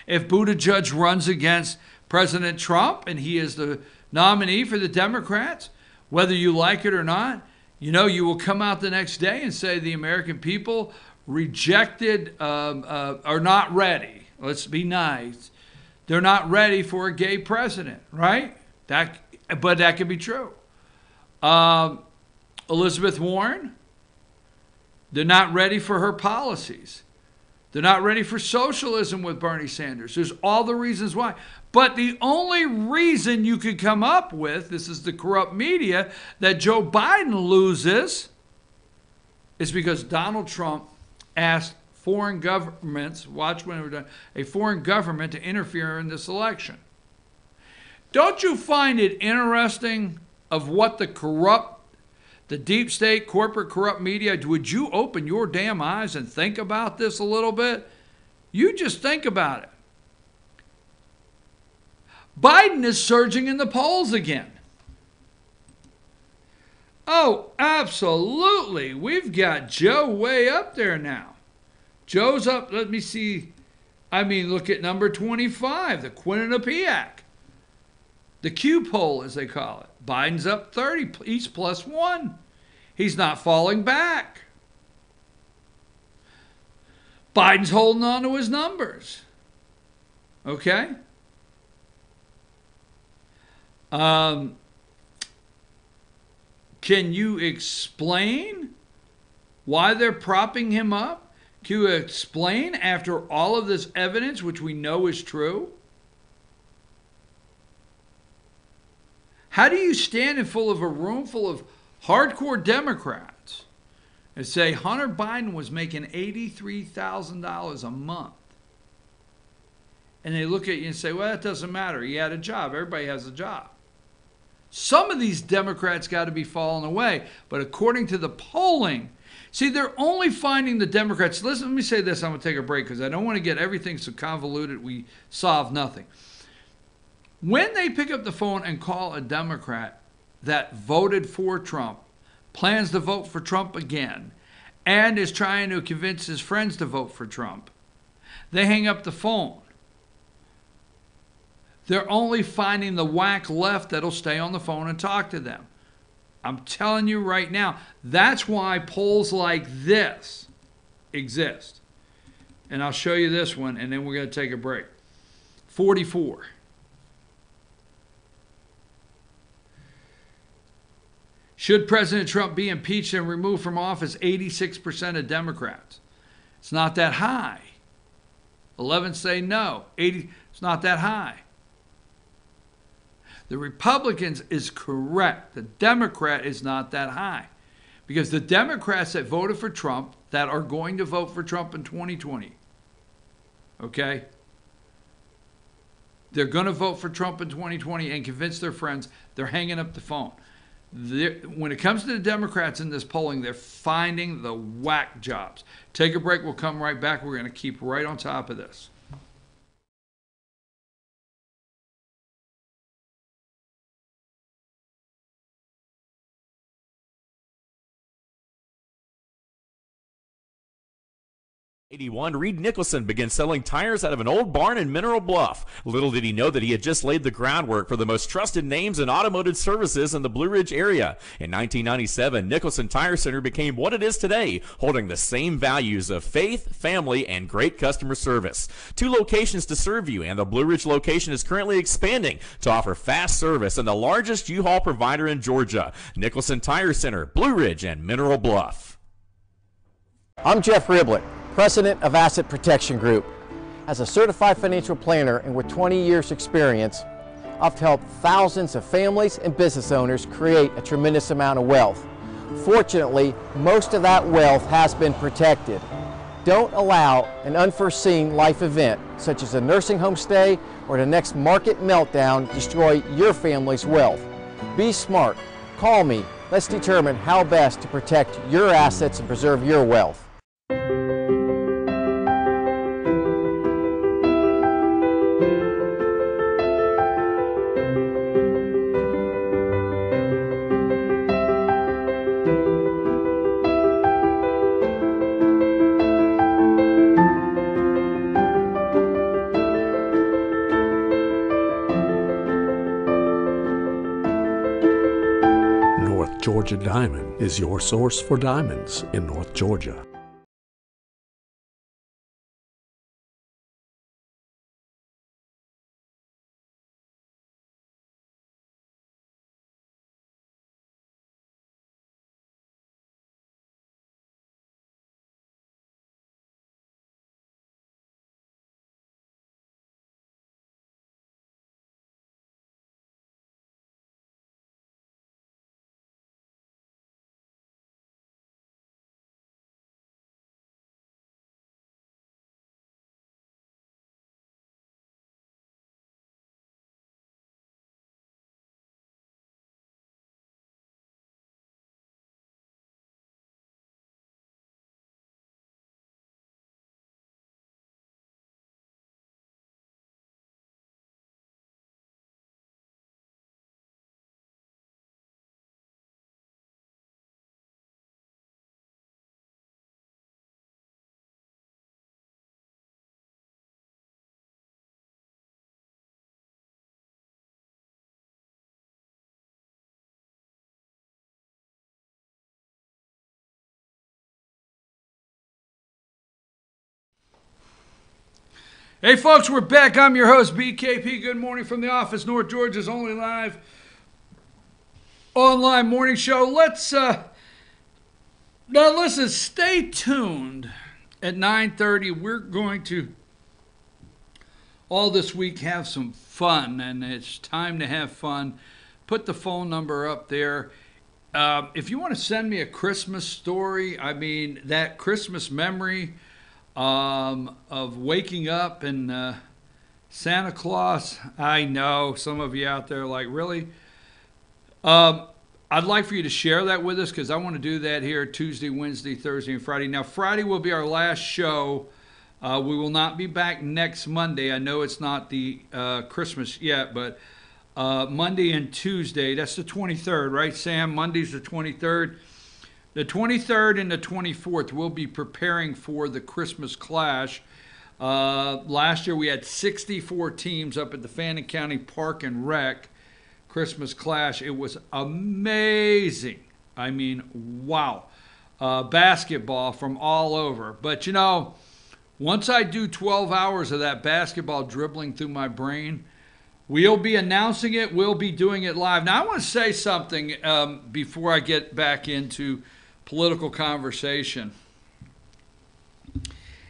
A: If Buttigieg runs against President Trump and he is the nominee for the Democrats, whether you like it or not, you know, you will come out the next day and say the American people rejected, are not ready. Let's be nice. They're not ready for a gay president, right? But that could be true. Elizabeth Warren, they're not ready for her policies. They're not ready for socialism with Bernie Sanders. There's all the reasons why. But the only reason you could come up with, this is the corrupt media, that Joe Biden loses is because Donald Trump asked foreign governments, watch when we're done, a foreign government to interfere in this election. Don't you find it interesting of what the deep state, corporate corrupt media, would you open your damn eyes and think about this a little bit? You just think about it. Biden is surging in the polls again. Oh, absolutely. We've got Joe way up there now. Joe's up, let me see. Look at number 25, the Quinnipiac. The Q poll, as they call it. Biden's up 30, he's +1. He's not falling back. Biden's holding on to his numbers. Okay? Can you explain why they're propping him up? Can you explain after all of this evidence, which we know is true? How do you stand in full of a room full of hardcore Democrats and say Hunter Biden was making $83,000 a month? And they look at you and say, well, that doesn't matter. He had a job. Everybody has a job. Some of these Democrats got to be falling away. But according to the polling, see, they're only finding the Democrats. Listen, let me say this. I'm going to take a break because I don't want to get everything so convoluted we solve nothing. When they pick up the phone and call a Democrat that voted for Trump, plans to vote for Trump again, and is trying to convince his friends to vote for Trump, they hang up the phone. They're only finding the whack left that'll stay on the phone and talk to them. I'm telling you right now, that's why polls like this exist. And I'll show you this one, and then we're going to take a break. 44. Should President Trump be impeached and removed from office? 86% of Democrats. It's not that high. 11 say no. 80. It's not that high. The Republicans is correct. The Democrat is not that high. Because the Democrats that voted for Trump, that are going to vote for Trump in 2020, okay? They're going to vote for Trump in 2020 and convince their friends. They're hanging up the phone. When it comes to the Democrats in this polling, they're finding the whack jobs. Take a break. We'll come right back. We're going to keep right on top of this.
M: 1981, Reed Nicholson began selling tires out of an old barn in Mineral Bluff. Little did he know that he had just laid the groundwork for the most trusted names in automotive services in the Blue Ridge area. In 1997, Nicholson Tire Center became what it is today, holding the same values of faith, family, and great customer service. 2 locations to serve you, and the Blue Ridge location is currently expanding to offer fast service and the largest U-Haul provider in Georgia. Nicholson Tire Center, Blue Ridge, and Mineral Bluff.
N: I'm Jeff Riblett, President of Asset Protection Group. As a certified financial planner and with 20 years experience, I've helped thousands of families and business owners create a tremendous amount of wealth. Fortunately, most of that wealth has been protected. Don't allow an unforeseen life event, such as a nursing home stay or the next market meltdown, destroy your family's wealth. Be smart. Call me. Let's determine how best to protect your assets and preserve your wealth.
O: Georgia Diamond is your source for diamonds in North Georgia.
A: Hey folks, we're back. I'm your host, BKP. Good morning from the office, North Georgia's only live online morning show. Let's now listen, stay tuned at 9:30. We're going to all this week have some fun, and it's time to have fun. Put the phone number up there. If you want to send me a Christmas story, I mean, that Christmas memory of waking up and Santa Claus, I know some of you out there are like, really? I'd like for you to share that with us because I want to do that here Tuesday, Wednesday, Thursday, and Friday. Now, Friday will be our last show. We will not be back next Monday. I know it's not the Christmas yet, but Monday and Tuesday, that's the 23rd, right, Sam? Monday's the 23rd. The 23rd and the 24th, we'll be preparing for the Christmas Clash. Last year we had 64 teams up at the Fannin County Park and Rec Christmas Clash. It was amazing. I mean, wow. Basketball from all over. But, you know, once I do 12 hours of that basketball dribbling through my brain, we'll be announcing it. We'll be doing it live. Now, I want to say something before I get back into political conversation.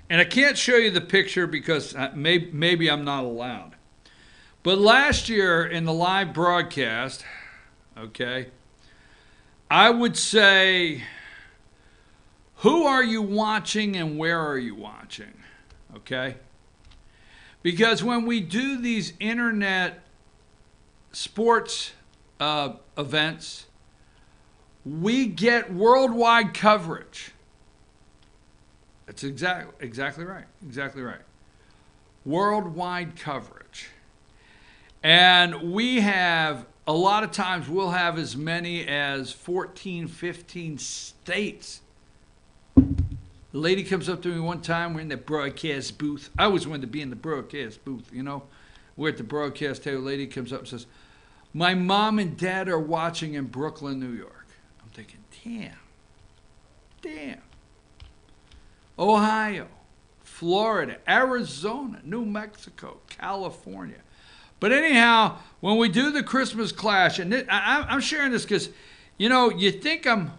A: And I can't show you the picture because maybe I'm not allowed. But last year in the live broadcast, okay, I would say, who are you watching and where are you watching? Okay? Because when we do these internet sports events, we get worldwide coverage. That's exactly right. Exactly right. Worldwide coverage. And we have, a lot of times we'll have as many as 14, 15 states The lady comes up to me one time. We're in the broadcast booth. I always wanted to be in the broadcast booth, you know. We're at the broadcast table. The lady comes up and says, "My mom and dad are watching in Brooklyn, New York." I'm thinking, damn. Ohio, Florida, Arizona, New Mexico, California. But anyhow, when we do the Christmas Clash, and I'm sharing this because, you know, you think I'm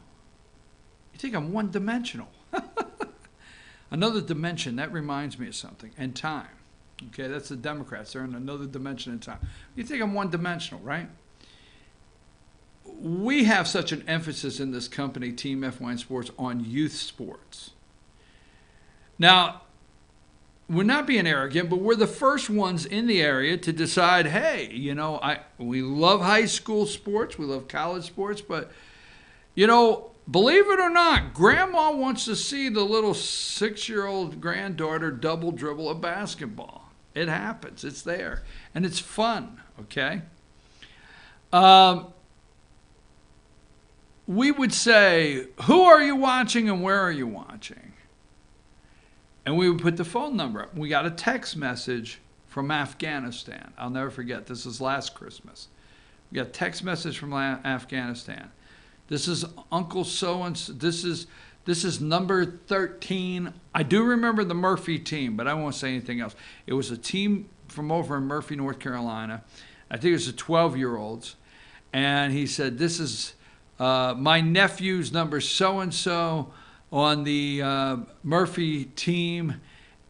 A: one-dimensional. Another dimension, that reminds me of something, and time. Okay, that's the Democrats. They're in another dimension in time. You think I'm one-dimensional, right? We have such an emphasis in this company, Team F1 Sports, on youth sports. Now, we're not being arrogant, but we're the first ones in the area to decide, hey, you know, we love high school sports, we love college sports, but, you know, believe it or not, Grandma wants to see the little 6-year-old granddaughter double dribble a basketball. It happens. It's there. And it's fun, okay? We would say, who are you watching and where are you watching? And we would put the phone number up. We got a text message from Afghanistan. I'll never forget. This is last Christmas. We got a text message from Afghanistan. This is Uncle so-and-so. This is number 13. I do remember the Murphy team, but I won't say anything else. It was a team from over in Murphy, North Carolina. I think it was the 12-year-olds. And he said, this is my nephew's number so-and-so on the Murphy team.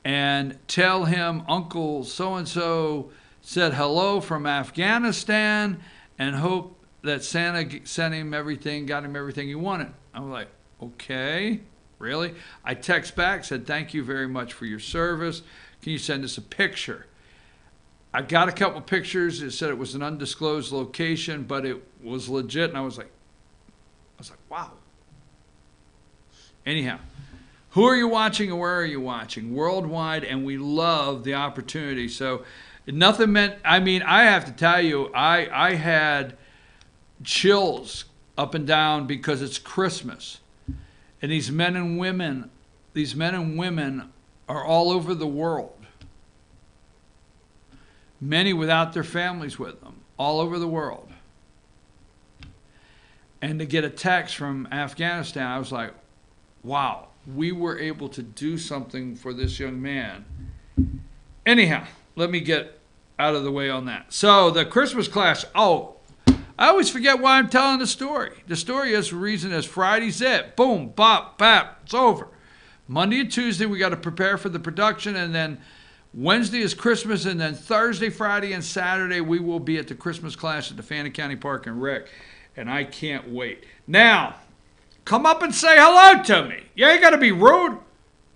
A: And tell him Uncle so-and-so said hello from Afghanistan and hope that Santa sent him everything, got him everything he wanted. I was like, okay, really? I text back, said, thank you very much for your service. Can you send us a picture? I got a couple pictures. It said it was an undisclosed location, but it was legit. And I was like, wow. Anyhow, who are you watching and where are you watching? Worldwide, and we love the opportunity. So nothing meant, I mean, I have to tell you, I had chills up and down because it's Christmas. And these men and women are all over the world. Many without their families with them, all over the world. And to get a text from Afghanistan, I was like, wow, we were able to do something for this young man. Anyhow, let me get out of the way on that. So the Christmas Clash, I always forget why I'm telling the story. The story is the reason is Friday's it. Boom, bop, bap, it's over. Monday and Tuesday, we got to prepare for the production, and then Wednesday is Christmas, and then Thursday, Friday, and Saturday, we will be at the Christmas Clash at the Fannin County Park and Rec, and I can't wait. Now, come up and say hello to me. You ain't got to be rude.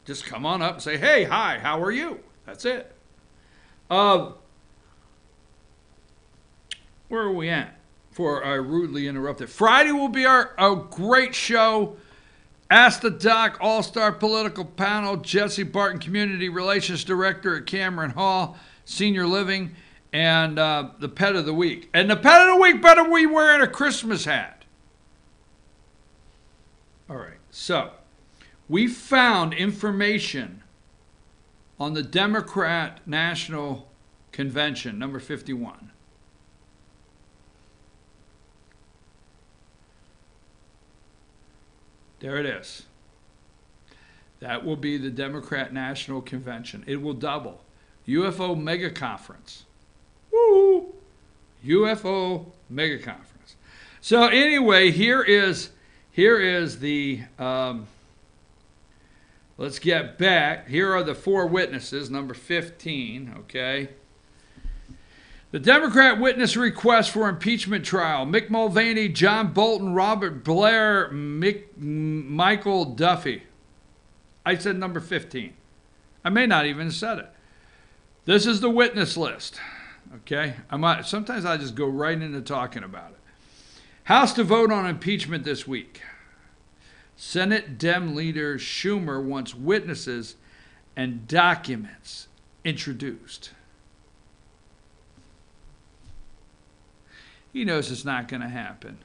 A: Just come on up and say, hey, hi, how are you? That's it. Where are we at? For I rudely interrupted. Friday will be our great show. Ask the Doc, All-Star Political Panel, Jesse Barton, Community Relations Director at Cameron Hall, Senior Living, and the Pet of the Week. And the Pet of the Week better be wearing a Christmas hat. All right, so we found information on the Democrat National Convention, number 51. There it is. That will be the Democrat National Convention. It will double. UFO Mega Conference. Woo! UFO Mega Conference. So anyway, here is the, let's get back. Here are the 4 witnesses, number 15, okay? The Democrat witness request for impeachment trial. Mick Mulvaney, John Bolton, Robert Blair, Michael Duffy. I said number 15. I may not even have said it. This is the witness list. Okay? Sometimes I just go right into talking about it. House to vote on impeachment this week. Senate Dem leader Schumer wants witnesses and documents introduced. He knows it's not going to happen.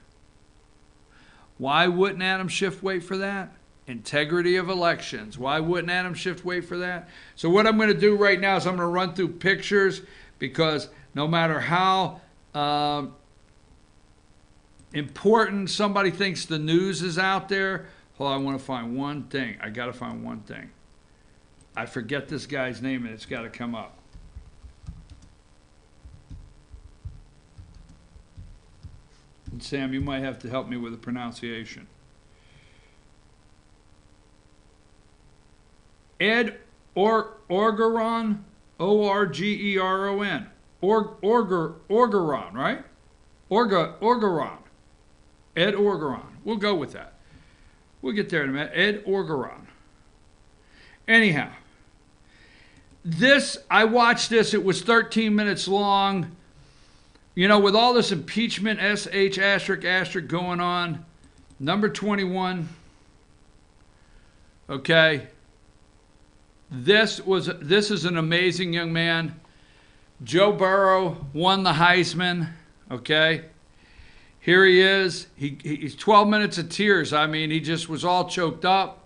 A: Why wouldn't Adam Schiff wait for that? Integrity of elections. Why wouldn't Adam Schiff wait for that? So what I'm going to do right now is I'm going to run through pictures, because no matter how important somebody thinks the news is out there, hold on, I want to find one thing. I got to find one thing. I forget this guy's name, and it's got to come up. And Sam, you might have to help me with the pronunciation. Ed Orgeron, O-R-G-E-R-O-N. Orgeron, right? Orgeron. Ed Orgeron. We'll go with that. We'll get there in a minute. Ed Orgeron. Anyhow, I watched this. It was 13 minutes long. You know, with all this impeachment, S-H asterisk going on, number 21, okay, this is an amazing young man. Joe Burrow won the Heisman, okay? Here he is. He's 12 minutes of tears. I mean, he just was all choked up.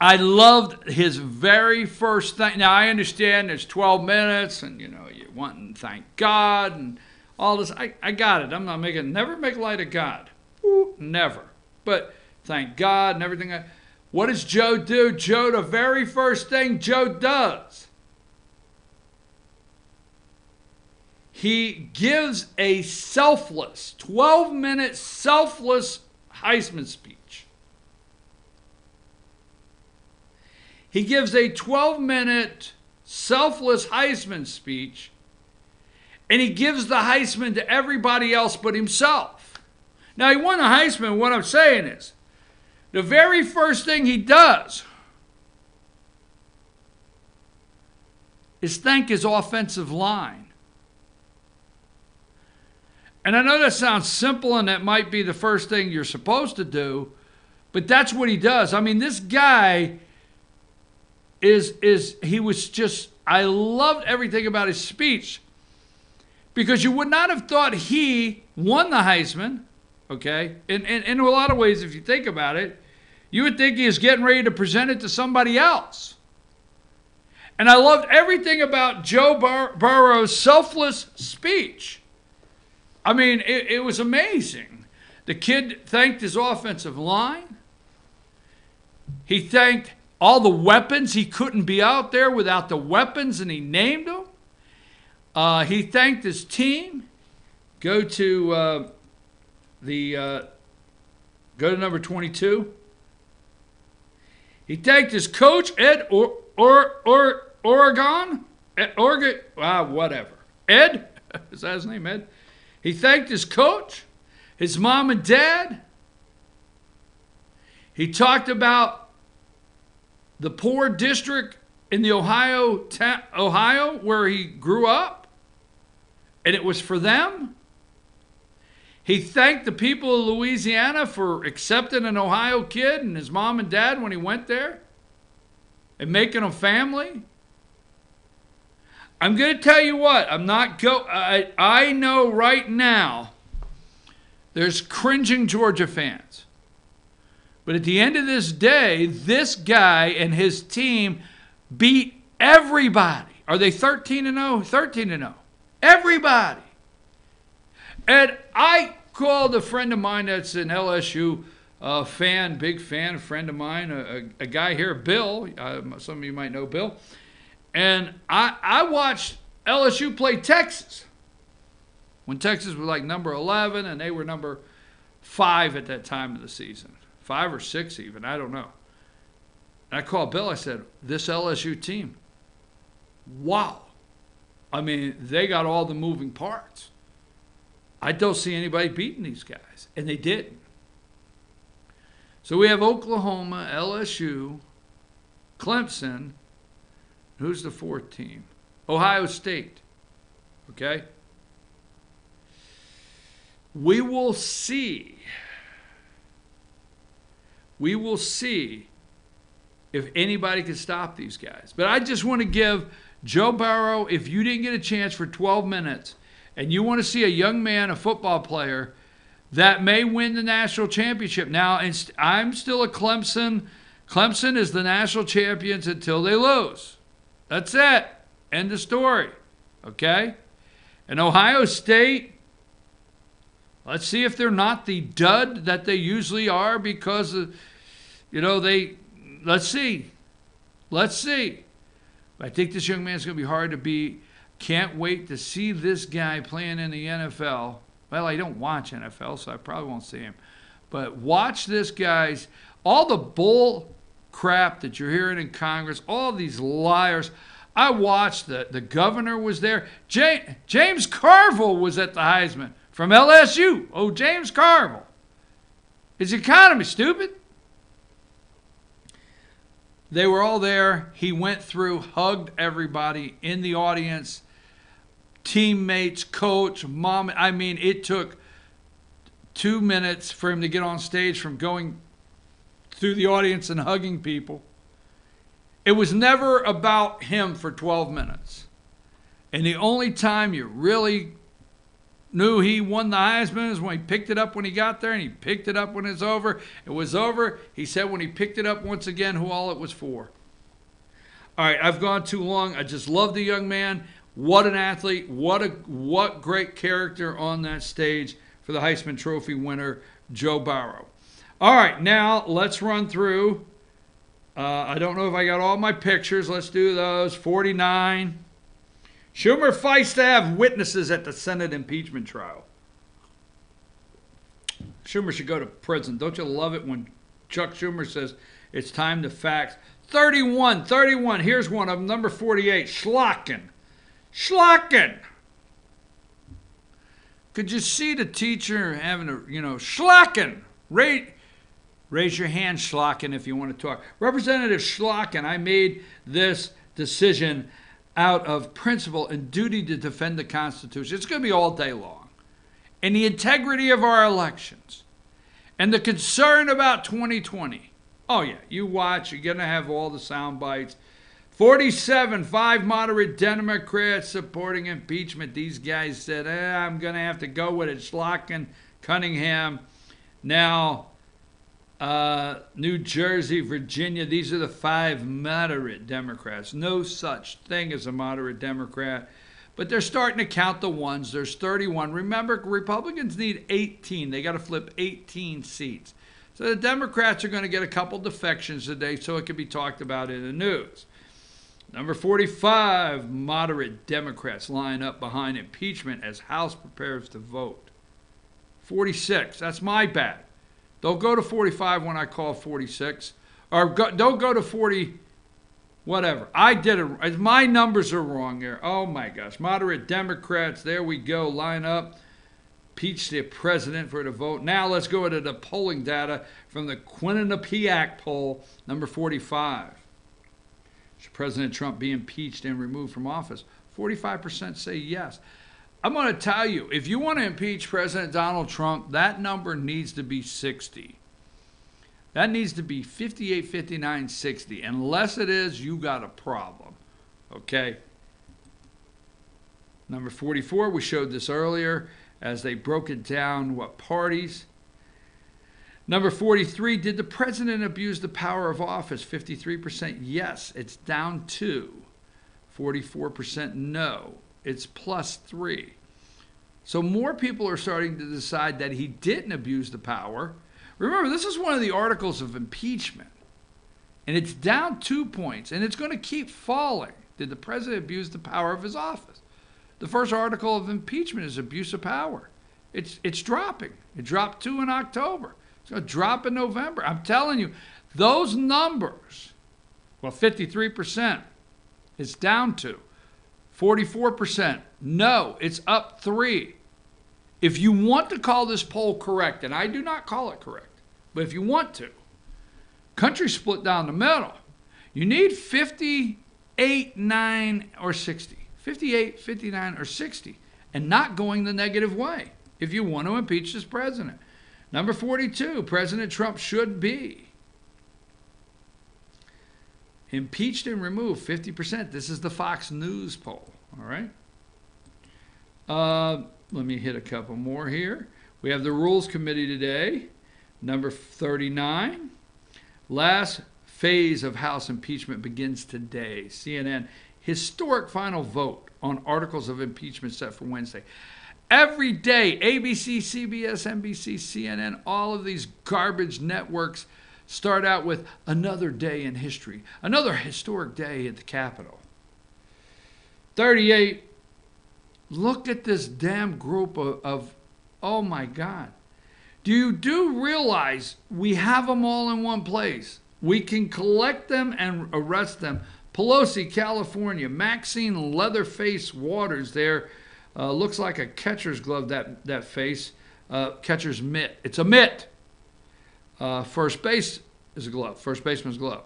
A: I loved his very first thing. Now, I understand there's 12 minutes, and, you know, you want and thank God and all this. I got it. I'm not never make light of God. Ooh, never. But thank God and everything. What does Joe do? Joe, the very first thing Joe does, he gives a selfless, 12-minute selfless Heisman speech. He gives a 12-minute selfless Heisman speech, and he gives the Heisman to everybody else but himself. Now, he won the Heisman. What I'm saying is, the very first thing he does is thank his offensive line. And I know that sounds simple, and that might be the first thing you're supposed to do, but that's what he does. I mean, this guy he was just, I loved everything about his speech, because you would not have thought he won the Heisman, okay? In a lot of ways, if you think about it, you would think he was getting ready to present it to somebody else. And I loved everything about Joe Burrow's selfless speech. I mean, it was amazing. The kid thanked his offensive line. He thanked all the weapons. He couldn't be out there without the weapons, and he named them. He thanked his team. Go to number 22. He thanked his coach, Ed Oregon. Whatever. Ed? Is that his name, Ed? He thanked his coach, his mom and dad. He talked about the poor district in the Ohio where he grew up, and it was for them. He thanked the people of Louisiana for accepting an Ohio kid and his mom and dad when he went there and making them family. I'm going to tell you what, I know right now there's cringing Georgia fans. But at the end of this day, this guy and his team beat everybody. Are they 13-0? 13-0. Everybody. And I called a friend of mine that's an LSU fan, big fan, friend of mine, a guy here, Bill. Some of you might know Bill. And I watched LSU play Texas when Texas was like number 11 and they were number 5 at that time of the season. 5 or 6 even, I don't know. And I called Bill, I said, this LSU team, wow. I mean, they got all the moving parts. I don't see anybody beating these guys. And they didn't. So we have Oklahoma, LSU, Clemson. Who's the 4th team? Ohio State. Okay? We will see. We will see if anybody can stop these guys. But I just want to give Joe Burrow, if you didn't get a chance for 12 minutes and you want to see a young man, a football player, that may win the national championship. Now, I'm still a Clemson. Clemson is the national champions until they lose. That's it. End of story. Okay? And Ohio State, let's see if they're not the dud that they usually are because, let's see. Let's see. I think this young man's going to be hard to beat. Can't wait to see this guy playing in the NFL. Well, I don't watch NFL, so I probably won't see him. But watch this guy's, all the bull crap that you're hearing in Congress, all these liars. I watched the governor was there. James Carville was at the Heisman from LSU. Oh, James Carville. Is the economy stupid? They were all there. He went through, hugged everybody in the audience, teammates, coach, mom. I mean, it took 2 minutes for him to get on stage from going through the audience and hugging people. It was never about him for 12 minutes. And the only time you really knew he won the Heisman is when he picked it up when he got there, and he picked it up when it's over. It was over. He said when he picked it up once again who all it was for. All right, I've gone too long. I just love the young man. What an athlete. What great character on that stage for the Heisman Trophy winner, Joe Burrow. All right, now let's run through. I don't know if I got all my pictures. Let's do those. 49. Schumer fights to have witnesses at the Senate impeachment trial. Schumer should go to prison. Don't you love it when Chuck Schumer says it's time to fax? 31. Here's one of them. Number 48. Schlocken. Could you see the teacher having a, Schlocken. Raise your hand, Schlocken, if you want to talk. Representative Schlocken, I made this decision out of principle and duty to defend the Constitution. It's going to be all day long. And the integrity of our elections. And the concern about 2020. Oh, yeah, you watch. You're going to have all the sound bites. 47, 5 moderate Democrats supporting impeachment. These guys said, I'm going to have to go with it. Schlocken, Cunningham. Now, New Jersey, Virginia, these are the 5 moderate Democrats. No such thing as a moderate Democrat. But they're starting to count the ones. There's 31. Remember, Republicans need 18. They got to flip 18 seats. So the Democrats are going to get a couple defections today so it can be talked about in the news. Number 45, moderate Democrats line up behind impeachment as House prepares to vote. 46, that's my bad. Don't go to 45 when I call 46. Or don't go to 40, whatever. I did it. My numbers are wrong here. Oh, my gosh. Moderate Democrats, there we go. Line up. Impeach the president for the vote. Now let's go to the polling data from the Quinnipiac poll, number 45. Should President Trump be impeached and removed from office? 45% say yes. I'm going to tell you, if you want to impeach President Donald Trump, that number needs to be 60. That needs to be 58, 59, 60. Unless it is, you got a problem. Okay? Number 44, we showed this earlier as they broke it down, what parties. Number 43, did the president abuse the power of office? 53% yes. It's down 2. 44% no. It's +3. So more people are starting to decide that he didn't abuse the power. Remember, this is one of the articles of impeachment. And it's down 2 points. And it's going to keep falling. Did the president abuse the power of his office? The first article of impeachment is abuse of power. It's dropping. It dropped 2 in October. It's going to drop in November. I'm telling you, those numbers, well, 53%, it's down 2. 44%, no, it's up 3. If you want to call this poll correct, and I do not call it correct, but if you want to, country split down the middle. You need 58, 9, or 60. 58, 59, or 60, and not going the negative way if you want to impeach this president. Number 42, President Trump should be impeached and removed, 50%. This is the Fox News poll, all right? Let me hit a couple more here. We have the Rules Committee today, number 39. Last phase of House impeachment begins today. CNN, historic final vote on articles of impeachment set for Wednesday. Every day, ABC, CBS, NBC, CNN, all of these garbage networks start out with another day in history, another historic day at the Capitol. 38, look at this damn group of oh my God. Do you realize we have them all in one place? We can collect them and arrest them. Pelosi, California, Maxine Leatherface Waters there. Looks like a catcher's glove, that face. Catcher's mitt. It's a mitt. First base is a glove. First baseman's glove.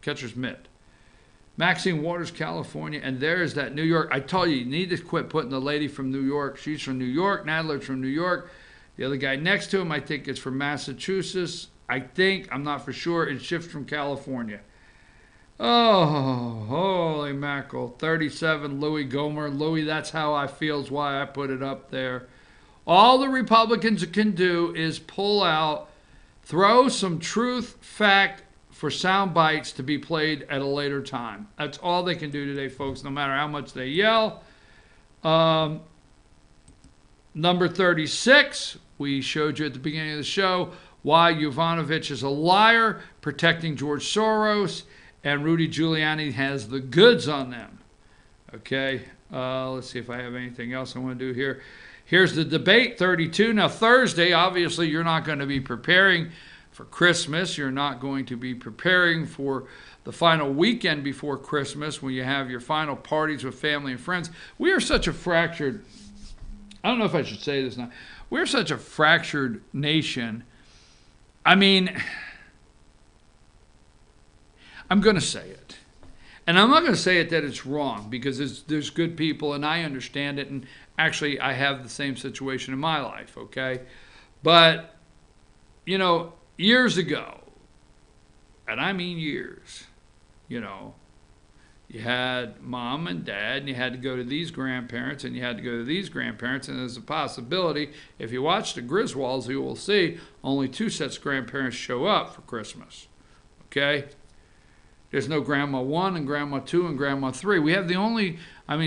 A: Catcher's mitt. Maxine Waters, California. And there's that New York. I told you need to quit putting the lady from New York. She's from New York. Nadler's from New York. The other guy next to him, I think it's from Massachusetts. I'm not for sure. It's Schiff's from California. Oh, holy mackerel. 37, Louis Gohmert. Louis, that's how I feel, is why I put it up there. All the Republicans can do is pull out, throw some truth, fact for sound bites to be played at a later time. That's all they can do today, folks, no matter how much they yell. Number 36, we showed you at the beginning of the show why Yovanovitch is a liar, protecting George Soros, and Rudy Giuliani has the goods on them. Okay, let's see if I have anything else I want to do here. Here's the debate, 32. Now, Thursday, obviously, you're not going to be preparing for Christmas. You're not going to be preparing for the final weekend before Christmas when you have your final parties with family and friends. We are such a fractured, I don't know if I should say this now. We're such a fractured nation. I mean, I'm going to say it. And I'm not going to say it that it's wrong, because there's good people and I understand it. And actually, I have the same situation in my life, okay? But, you know, years ago, and I mean years, you know, you had mom and dad, and you had to go to these grandparents, and you had to go to these grandparents, and there's a possibility, if you watch the Griswolds, you will see only 2 sets of grandparents show up for Christmas, okay? There's no Grandma 1 and Grandma 2 and Grandma 3. We have the only,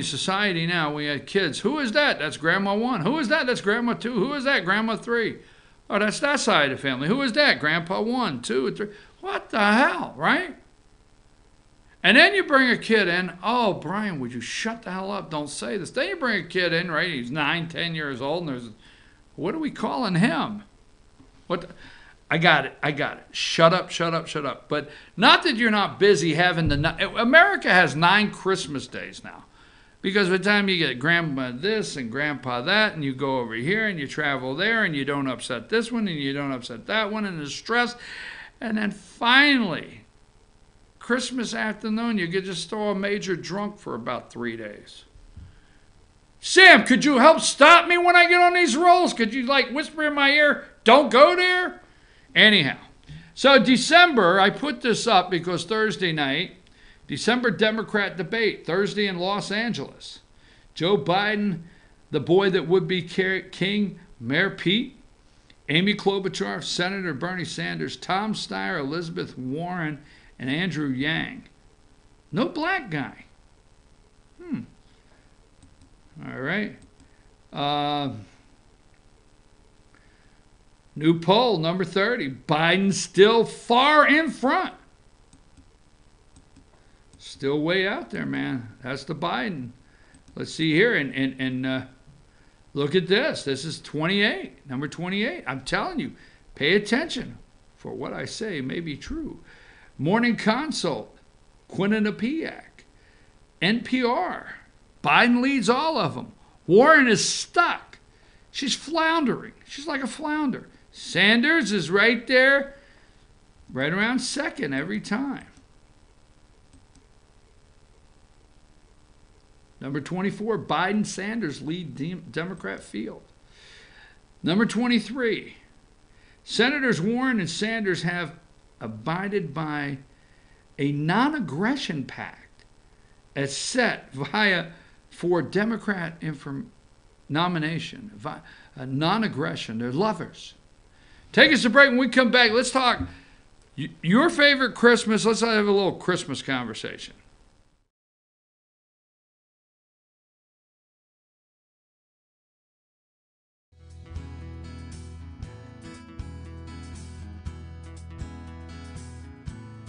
A: society now, we have kids. Who is that? That's Grandma 1. Who is that? That's Grandma 2. Who is that? Grandma 3. Oh, that's that side of the family. Who is that? Grandpa 1, 2, and 3. What the hell, right? And then you bring a kid in. Oh, Brian, would you shut the hell up? Don't say this. Then you bring a kid in, right? He's 9, 10 years old, and there's, what are we calling him? What? I got it. Shut up. But not that you're not busy having America has 9 Christmas days now. Because by the time you get grandma this and grandpa that, and you go over here and you travel there, and you don't upset this one and you don't upset that one, and the stress. And then finally, Christmas afternoon, you could just throw a major drunk for about 3 days. Sam, could you help stop me when I get on these rolls? Could you whisper in my ear, don't go there? Anyhow, so December, I put this up because Thursday night, December Democrat debate, Thursday in Los Angeles. Joe Biden, the boy that would be king, Mayor Pete, Amy Klobuchar, Senator Bernie Sanders, Tom Steyer, Elizabeth Warren, and Andrew Yang. No black guy. All right. New poll, number 30. Biden still far in front. Still way out there, man. That's the Biden. Let's see here. And look at this. This is 28. Number 28. I'm telling you, pay attention. For what I say may be true. Morning Consult. Quinnipiac. NPR. Biden leads all of them. Warren is stuck. She's floundering. She's like a flounder. Sanders is right there, right around second every time. Number 24, Biden, Sanders lead Democrat field. Number 23, Senators Warren and Sanders have abided by a non-aggression pact as set for Democrat nomination, non-aggression. They're lovers. Take us a break. When we come back, let's talk your favorite Christmas. Let's have a little Christmas conversation.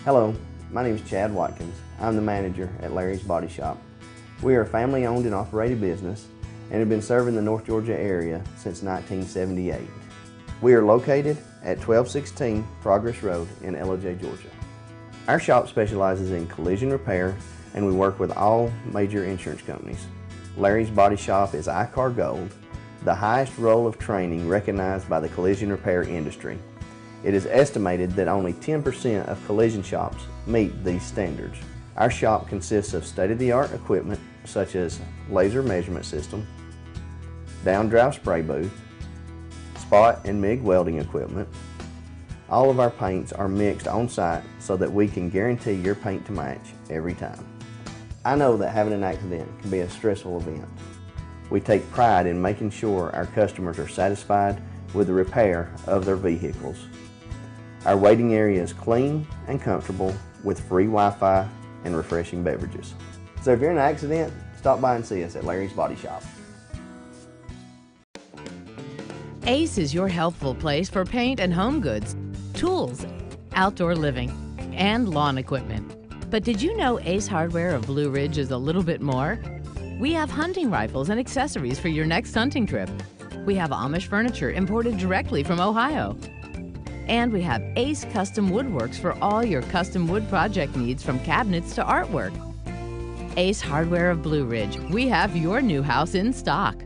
B: Hello, my name is Chad Watkins. I'm the manager at Larry's Body Shop. We are a family-owned and operated business and have been serving the North Georgia area since 1978. We are located at 1216 Progress Road in LOJ, Georgia. Our shop specializes in collision repair and we work with all major insurance companies. Larry's Body Shop is ICAR Gold, the highest role of training recognized by the collision repair industry. It is estimated that only 10% of collision shops meet these standards. Our shop consists of state-of-the-art equipment such as laser measurement system, down-drive spray booth, spot and MIG welding equipment. All of our paints are mixed on site so that we can guarantee your paint to match every time. I know that having an accident can be a stressful event. We take pride in making sure our customers are satisfied with the repair of their vehicles. Our waiting area is clean and comfortable with free Wi-Fi and refreshing beverages. So if you're in an accident, stop by and see us at Larry's Body Shop.
C: Ace is your healthful place for paint and home goods, tools, outdoor living, and lawn equipment. But did you know Ace Hardware of Blue Ridge is a little bit more? We have hunting rifles and accessories for your next hunting trip. We have Amish furniture imported directly from Ohio. And we have Ace Custom Woodworks for all your custom wood project needs from cabinets to artwork. Ace Hardware of Blue Ridge, we have your new house in stock.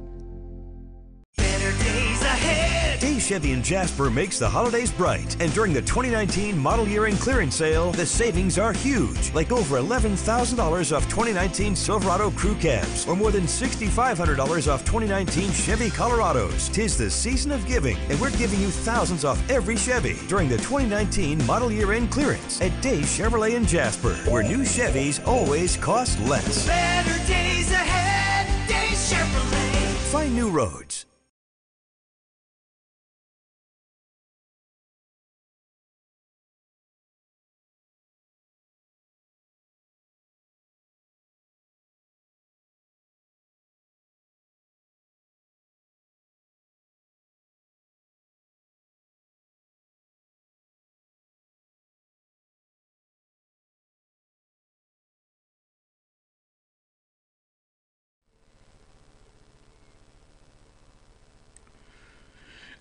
P: Better days ahead.
D: Days Chevy in Jasper makes the holidays bright. And during the 2019 model year end clearance sale, the savings are huge. Like over $11,000 off 2019 Silverado crew cabs, or more than $6,500 off 2019 Chevy Colorados. 'Tis the season of giving, and we're giving you thousands off every Chevy during the 2019 model year end clearance at Days Chevrolet in Jasper, where new Chevys always cost less.
P: Better days ahead. Days Chevrolet.
D: Find new roads.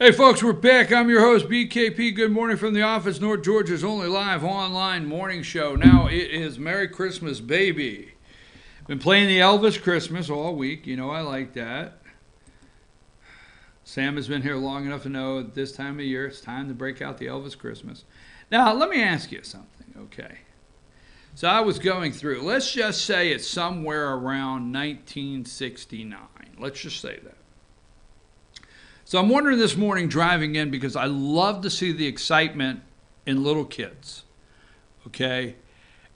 A: Hey folks, we're back. I'm your host, BKP. Good morning from the office, North Georgia's only live online morning show. Now it is Merry Christmas, baby. Been playing the Elvis Christmas all week. You know I like that. Sam has been here long enough to know at this time of year it's time to break out the Elvis Christmas. Now, let me ask you something, okay? So I was going through, let's just say it's somewhere around 1969. Let's just say that. So I'm wondering this morning driving in, because I love to see the excitement in little kids, okay?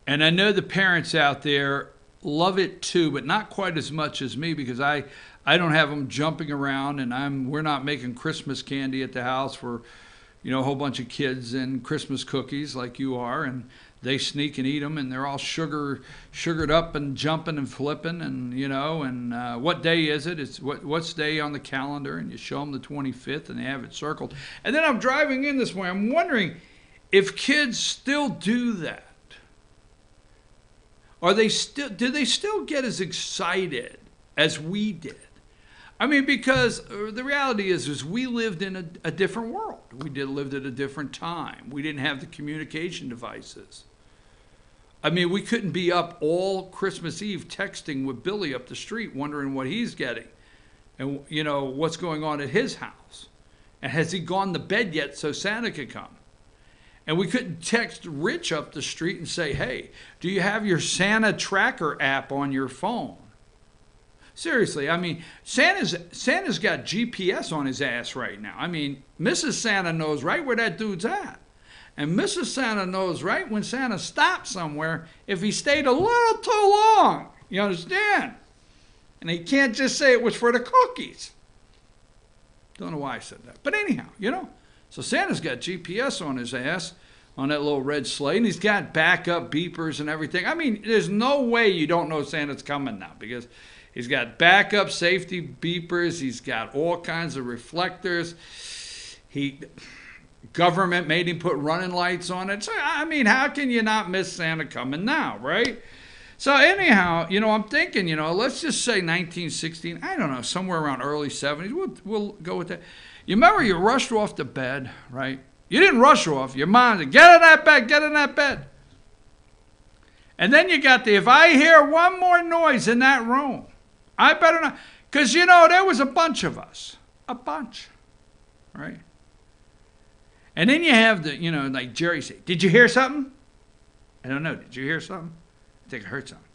A: And I know the parents out there love it too, but not quite as much as me, because I don't have them jumping around, and we're not making Christmas candy at the house for, you know, a whole bunch of kids and Christmas cookies like you are, and they sneak and eat them, and they're all sugared up and jumping and flipping, and you know, and what day is it? It's what's day on the calendar, and you show them the 25th, and they have it circled. And then I'm driving in this way. I'm wondering if kids still do that. Do they still get as excited as we did? I mean, because the reality is we lived in a different world. We lived at a different time. We didn't have the communication devices. I mean, we couldn't be up all Christmas Eve texting with Billy up the street, wondering what he's getting and, you know, what's going on at his house. And has he gone to bed yet so Santa could come? And we couldn't text Rich up the street and say, hey, do you have your Santa tracker app on your phone? Seriously, I mean, Santa's got GPS on his ass right now. I mean, Mrs. Santa knows right where that dude's at. And Mrs. Santa knows right when Santa stopped somewhere if he stayed a little too long. You understand? And he can't just say it was for the cookies. Don't know why I said that. But anyhow, you know. So Santa's got GPS on his ass on that little red sleigh, and he's got backup beepers and everything. I mean, there's no way you don't know Santa's coming now, because he's got backup safety beepers. He's got all kinds of reflectors. Government made him put running lights on it. So, I mean, how can you not miss Santa coming now, right? So anyhow, you know, I'm thinking, you know, let's just say 1916, I don't know, somewhere around early 70s. We'll go with that. You remember you rushed off to bed, right? You didn't rush off. Your mom said, get in that bed, get in that bed. And then you got if I hear one more noise in that room, I better not. Because, you know, there was a bunch of us. A bunch, right? And then you have you know, like Jerry said, did you hear something? I don't know. Did you hear something? I think I heard something.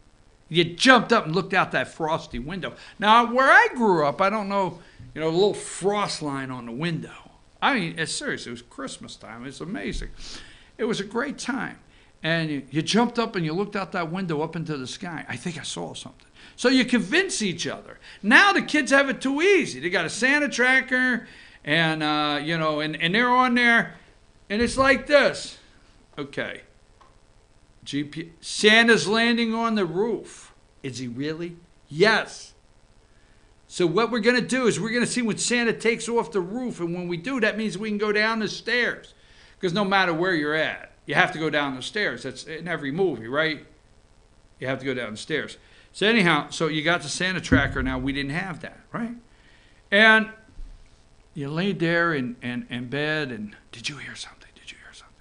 A: You jumped up and looked out that frosty window. Now, where I grew up, I don't know, you know, a little frost line on the window. I mean, it's serious. It was Christmas time. It's amazing. It was a great time. And you jumped up and you looked out that window up into the sky. I think I saw something. So you convince each other. Now the kids have it too easy. They got a Santa tracker, and, you know, and they're on there, and it's like this. Okay. Santa's landing on the roof. Is he really? Yes. So what we're going to do is we're going to see when Santa takes off the roof, and when we do, that means we can go down the stairs. Because no matter where you're at, you have to go down the stairs. That's in every movie, right? You have to go down the stairs. So anyhow, so you got the Santa tracker now. We didn't have that, right? And you laid there in bed, and did you hear something? Did you hear something?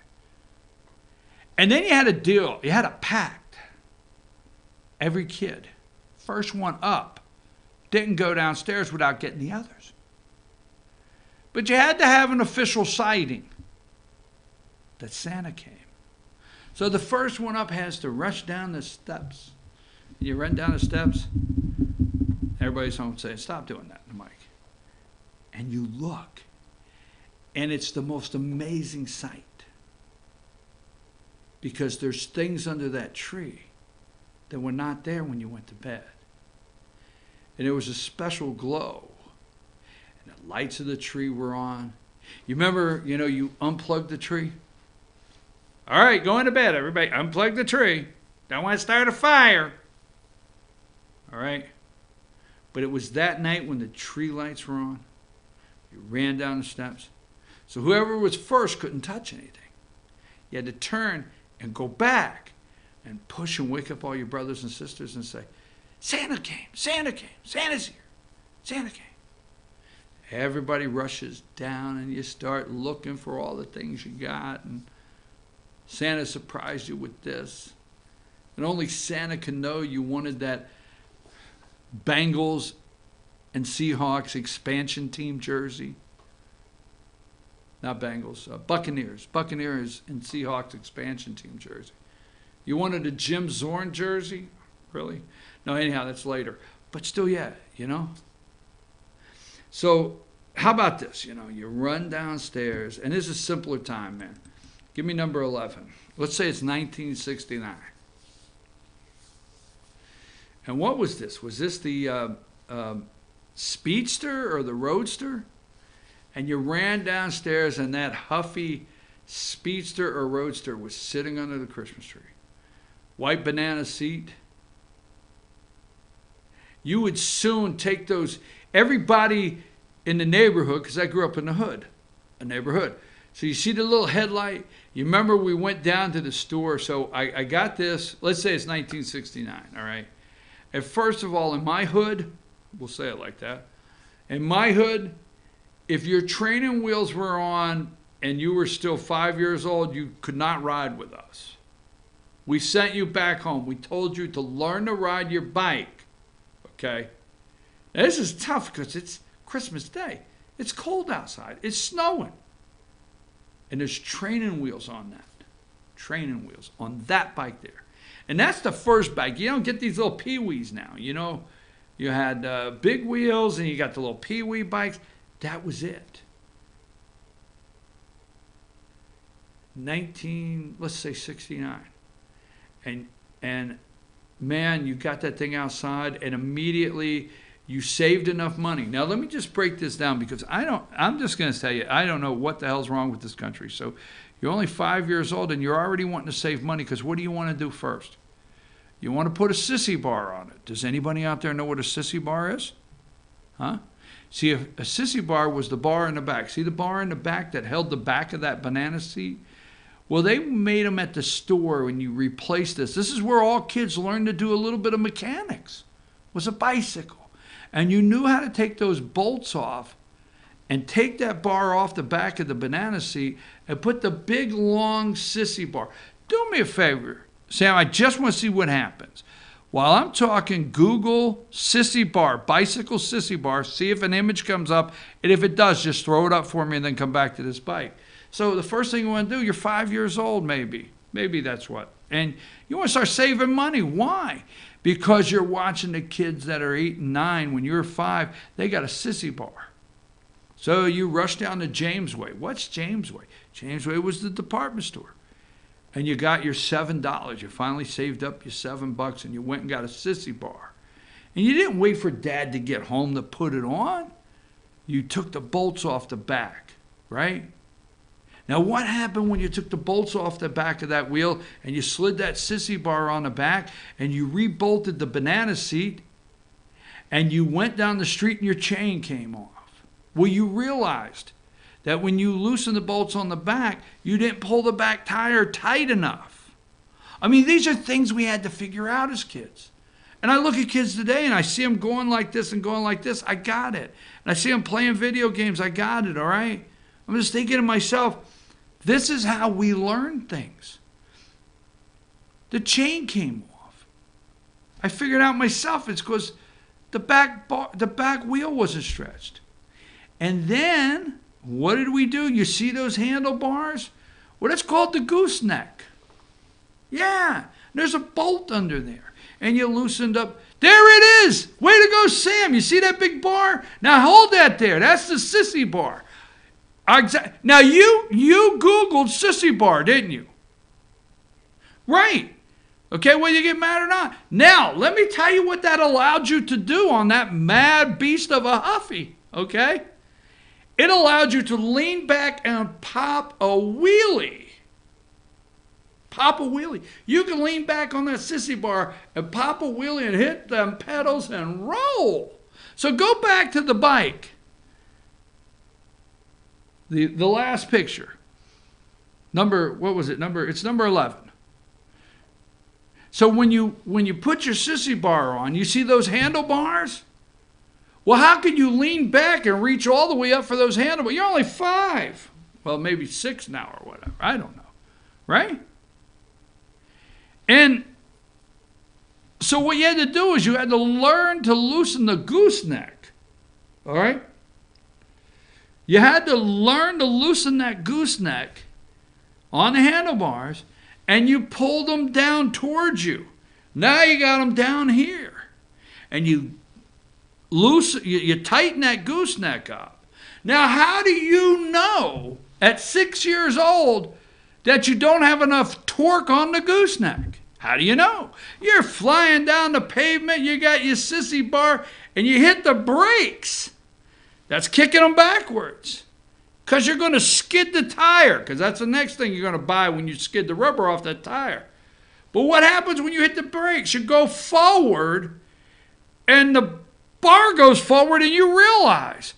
A: And then you had a deal. You had a pact. Every kid, first one up, didn't go downstairs without getting the others. But you had to have an official sighting that Santa came. So the first one up has to rush down the steps. You run down the steps, everybody's home saying, stop doing that, Mike. And you look, and it's the most amazing sight. Because there's things under that tree that were not there when you went to bed. And there was a special glow. And the lights of the tree were on. You remember, you know, you unplugged the tree? All right, go into bed, everybody. Unplug the tree. Don't want to start a fire. All right? But it was that night when the tree lights were on. You ran down the steps. So whoever was first couldn't touch anything. You had to turn and go back and push and wake up all your brothers and sisters and say, Santa came, Santa came, Santa's here, Santa came. Everybody rushes down and you start looking for all the things you got, and Santa surprised you with this. And only Santa can know you wanted that Bengals and Seahawks expansion team jersey. Not Bengals, Buccaneers and Seahawks expansion team jersey. You wanted a Jim Zorn jersey? Really? No, anyhow, that's later. But still, yeah, you know? So how about this? You know, you run downstairs, and this is a simpler time, man. Give me number 11. Let's say it's 1969. And what was this? Was this the Speedster or the Roadster? And you ran downstairs, and that huffy Speedster or Roadster was sitting under the Christmas tree. White banana seat. You would soon take those, everybody in the neighborhood, because I grew up in the hood, a neighborhood. So you see the little headlight. You remember we went down to the store. So I got this. Let's say it's 1969, all right? And first of all, in my hood, we'll say it like that. In my hood, if your training wheels were on and you were still 5 years old, you could not ride with us. We sent you back home. We told you to learn to ride your bike, okay? Now, this is tough because it's Christmas Day. It's cold outside. It's snowing. And there's training wheels on that. Training wheels on that bike there. And that's the first bike. You don't get these little pee-wees now. You know, you had big wheels and you got the little pee-wee bikes. That was it. Let's say 69. And man, you got that thing outside, and immediately You saved enough money. Now, let me just break this down because I'm just going to tell you, I don't know what the hell's wrong with this country. So you're only 5 years old and you're already wanting to save money because what do you want to do first? You want to put a sissy bar on it. Does anybody out there know what a sissy bar is? Huh? See, a sissy bar was the bar in the back. See the bar in the back that held the back of that banana seat? Well, they made them at the store when you replace this. This is where all kids learn to do a little bit of mechanics. Was a bicycle. And you knew how to take those bolts off and take that bar off the back of the banana seat and put the big, long sissy bar. Do me a favor, Sam, I just want to see what happens. While I'm talking, Google sissy bar, bicycle sissy bar, see if an image comes up, and if it does, just throw it up for me and then come back to this bike. So the first thing you want to do, you're 5 years old maybe. Maybe that's what. And you want to start saving money. Why? Because you're watching the kids that are 8 and 9. When you're 5, they got a sissy bar. So you rush down to Jamesway. What's Jamesway? Jamesway was the department store. And you got your $7. You finally saved up your $7 and you went and got a sissy bar. And you didn't wait for Dad to get home to put it on. You took the bolts off the back, right? Now, what happened when you took the bolts off the back of that wheel and you slid that sissy bar on the back and you rebolted the banana seat and you went down the street and your chain came off? Well, you realized that when you loosened the bolts on the back, you didn't pull the back tire tight enough. I mean, these are things we had to figure out as kids. And I look at kids today and I see them going like this and going like this. I got it. And I see them playing video games. I got it, all right? I'm just thinking to myself, this is how we learn things. The chain came off. I figured out myself it's because the back wheel wasn't stretched. And then, what did we do? You see those handlebars? Well, that's called the gooseneck. Yeah, there's a bolt under there. And you loosened up. There it is! Way to go, Sam. You see that big bar? Now hold that there. That's the sissy bar. Now, you Googled sissy bar, didn't you? Right. Okay, whether you get mad or not. Now, let me tell you what that allowed you to do on that mad beast of a Huffy, okay? It allowed you to lean back and pop a wheelie. Pop a wheelie. You can lean back on that sissy bar and pop a wheelie and hit them pedals and roll. So go back to the bike. The last picture. What was it? It's number 11. So when you put your sissy bar on, you see those handlebars? Well, how can you lean back and reach all the way up for those handlebars? You're only 5. Well, maybe 6 now or whatever. I don't know. Right? And so what you had to do is you had to learn to loosen the gooseneck. All right? You had to learn to loosen that gooseneck on the handlebars, and you pulled them down towards you. Now you got them down here. And you tighten that gooseneck up. Now, how do you know at 6 years old that you don't have enough torque on the gooseneck? How do you know? You're flying down the pavement, you got your sissy bar, and you hit the brakes. That's kicking them backwards. Because you're going to skid the tire. Because that's the next thing you're going to buy when you skid the rubber off that tire. But what happens when you hit the brakes? You go forward, and the bar goes forward, and you realize,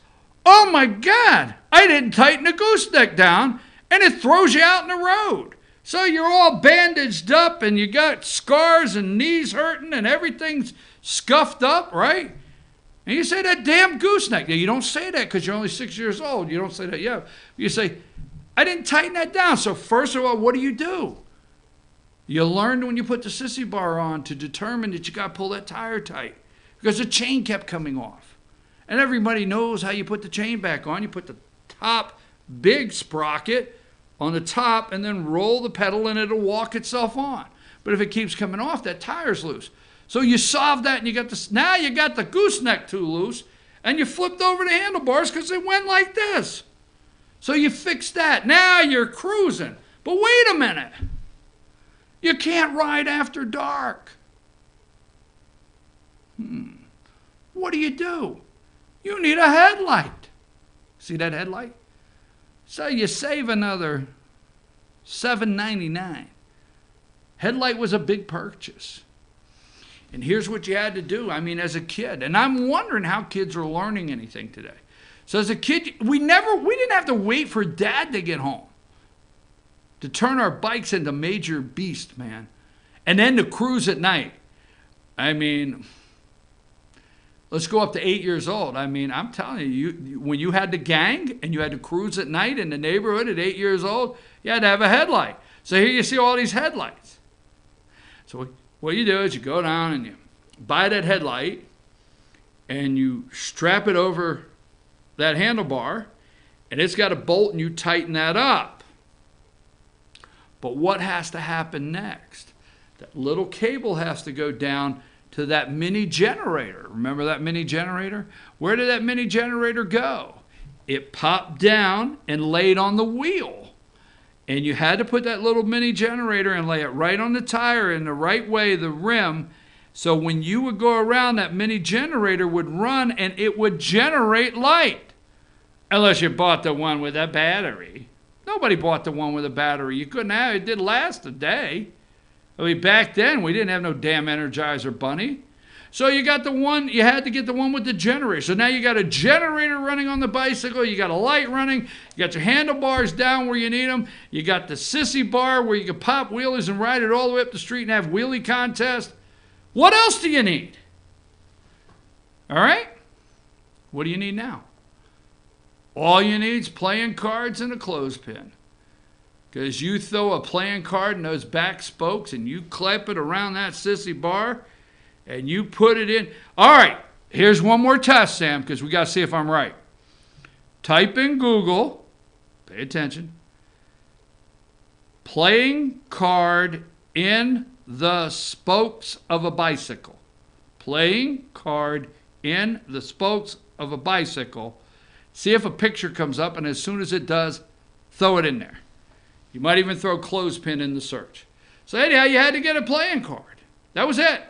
A: oh my God, I didn't tighten the gooseneck down, and it throws you out in the road. So you're all bandaged up, and you got scars and knees hurting, and everything's scuffed up, right? And you say that damn gooseneck. Now, you don't say that because you're only 6 years old. You don't say that yet. You say, I didn't tighten that down. So first of all, what do? You learned when you put the sissy bar on to determine that you got to pull that tire tight because the chain kept coming off. And everybody knows how you put the chain back on. You put the top big sprocket on the top and then roll the pedal and it'll walk itself on. But if it keeps coming off, that tire's loose. So you solved that and you got this. Now you got the gooseneck too loose and you flipped over the handlebars because they went like this. So you fixed that. Now you're cruising. But wait a minute. You can't ride after dark. What What do? You need a headlight. See that headlight? So you save another $7.99. Headlight was a big purchase. And here's what you had to do, as a kid. And I'm wondering how kids are learning anything today. So as a kid, we didn't have to wait for Dad to get home to turn our bikes into major beast, man. And then to cruise at night. Let's go up to 8 years old. I'm telling you, when you had the gang and you had to cruise at night in the neighborhood at 8 years old, you had to have a headlight. So here you see all these headlights. So what you do is you go down and you buy that headlight and you strap it over that handlebar, and it's got a bolt, and you tighten that up. But what has to happen next? That little cable has to go down to that mini generator. Remember that mini generator? Where did that mini generator go? It popped down and laid on the wheel. And you had to put that little mini generator and lay it right on the tire in the right way, the rim. So when you would go around, that mini generator would run and it would generate light. Unless you bought the one with a battery. Nobody bought the one with a battery. You couldn't have it. It didn't last a day. Back then, we didn't have no damn Energizer Bunny. So you had to get the one with the generator. So now you got a generator running on the bicycle. You got a light running. You got your handlebars down where you need them. You got the sissy bar where you can pop wheelies and ride it all the way up the street and have wheelie contest. What else do you need? All right? What do you need now? All you need is playing cards and a clothespin. Because you throw a playing card in those back spokes and you clap it around that sissy bar and you put it in. All right, here's one more test, Sam, because we got to see if I'm right. Type in Google, pay attention, playing card in the spokes of a bicycle. Playing card in the spokes of a bicycle. See if a picture comes up, and as soon as it does, throw it in there. You might even throw clothespin in the search. So anyhow, you had to get a playing card. That was it.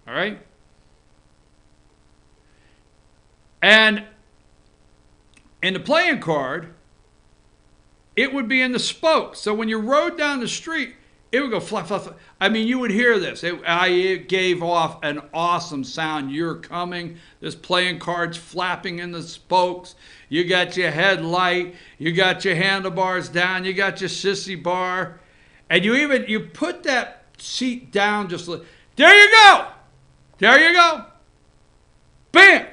A: All right? And in the playing card, it would be in the spokes. So when you rode down the street, it would go flap, flap, flap. You would hear this. It gave off an awesome sound. You're coming. There's playing cards flapping in the spokes. You got your headlight. You got your handlebars down. You got your sissy bar. And you put that seat down just like, there you go. There you go. Bam.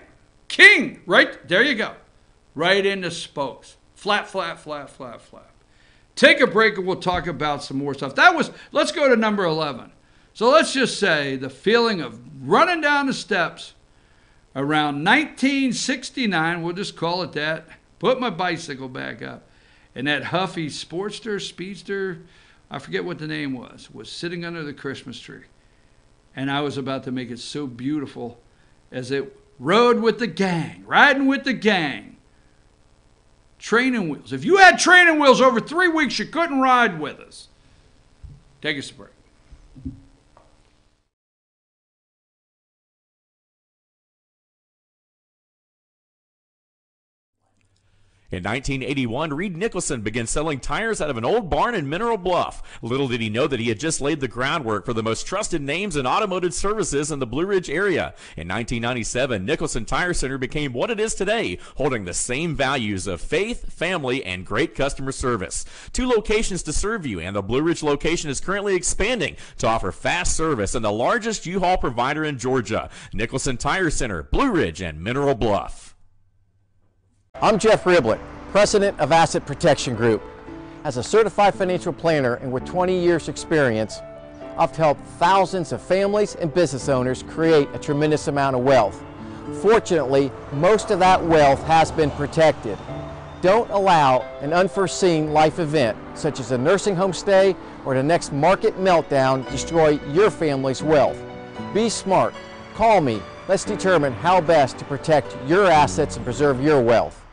A: King. Right. There you go. Right in the spokes. Flap, flap, flap, flap, flap. Take a break and we'll talk about some more stuff. Let's go to number 11. So let's just say the feeling of running down the steps around 1969, we'll just call it that, put my bicycle back up, and that Huffy Speedster, I forget what the name was sitting under the Christmas tree. And I was about to make it so beautiful as it rode with the gang, riding with the gang. Training wheels. If you had training wheels over 3 weeks, you couldn't ride with us. Take us a break.
M: In 1981, Reed Nicholson began selling tires out of an old barn in Mineral Bluff. Little did he know that he had just laid the groundwork for the most trusted names in automotive services in the Blue Ridge area. In 1997, Nicholson Tire Center became what it is today, holding the same values of faith, family, and great customer service. 2 locations to serve you, and the Blue Ridge location is currently expanding to offer fast service and the largest U-Haul provider in Georgia. Nicholson Tire Center, Blue Ridge, and Mineral Bluff.
N: I'm Jeff Riblett, President of Asset Protection Group. As a certified financial planner and with 20 years experience, I've helped thousands of families and business owners create a tremendous amount of wealth. Fortunately, most of that wealth has been protected. Don't allow an unforeseen life event, such as a nursing home stay or the next market meltdown, destroy your family's wealth. Be smart. Call me. Let's determine how best to protect your assets and preserve your wealth.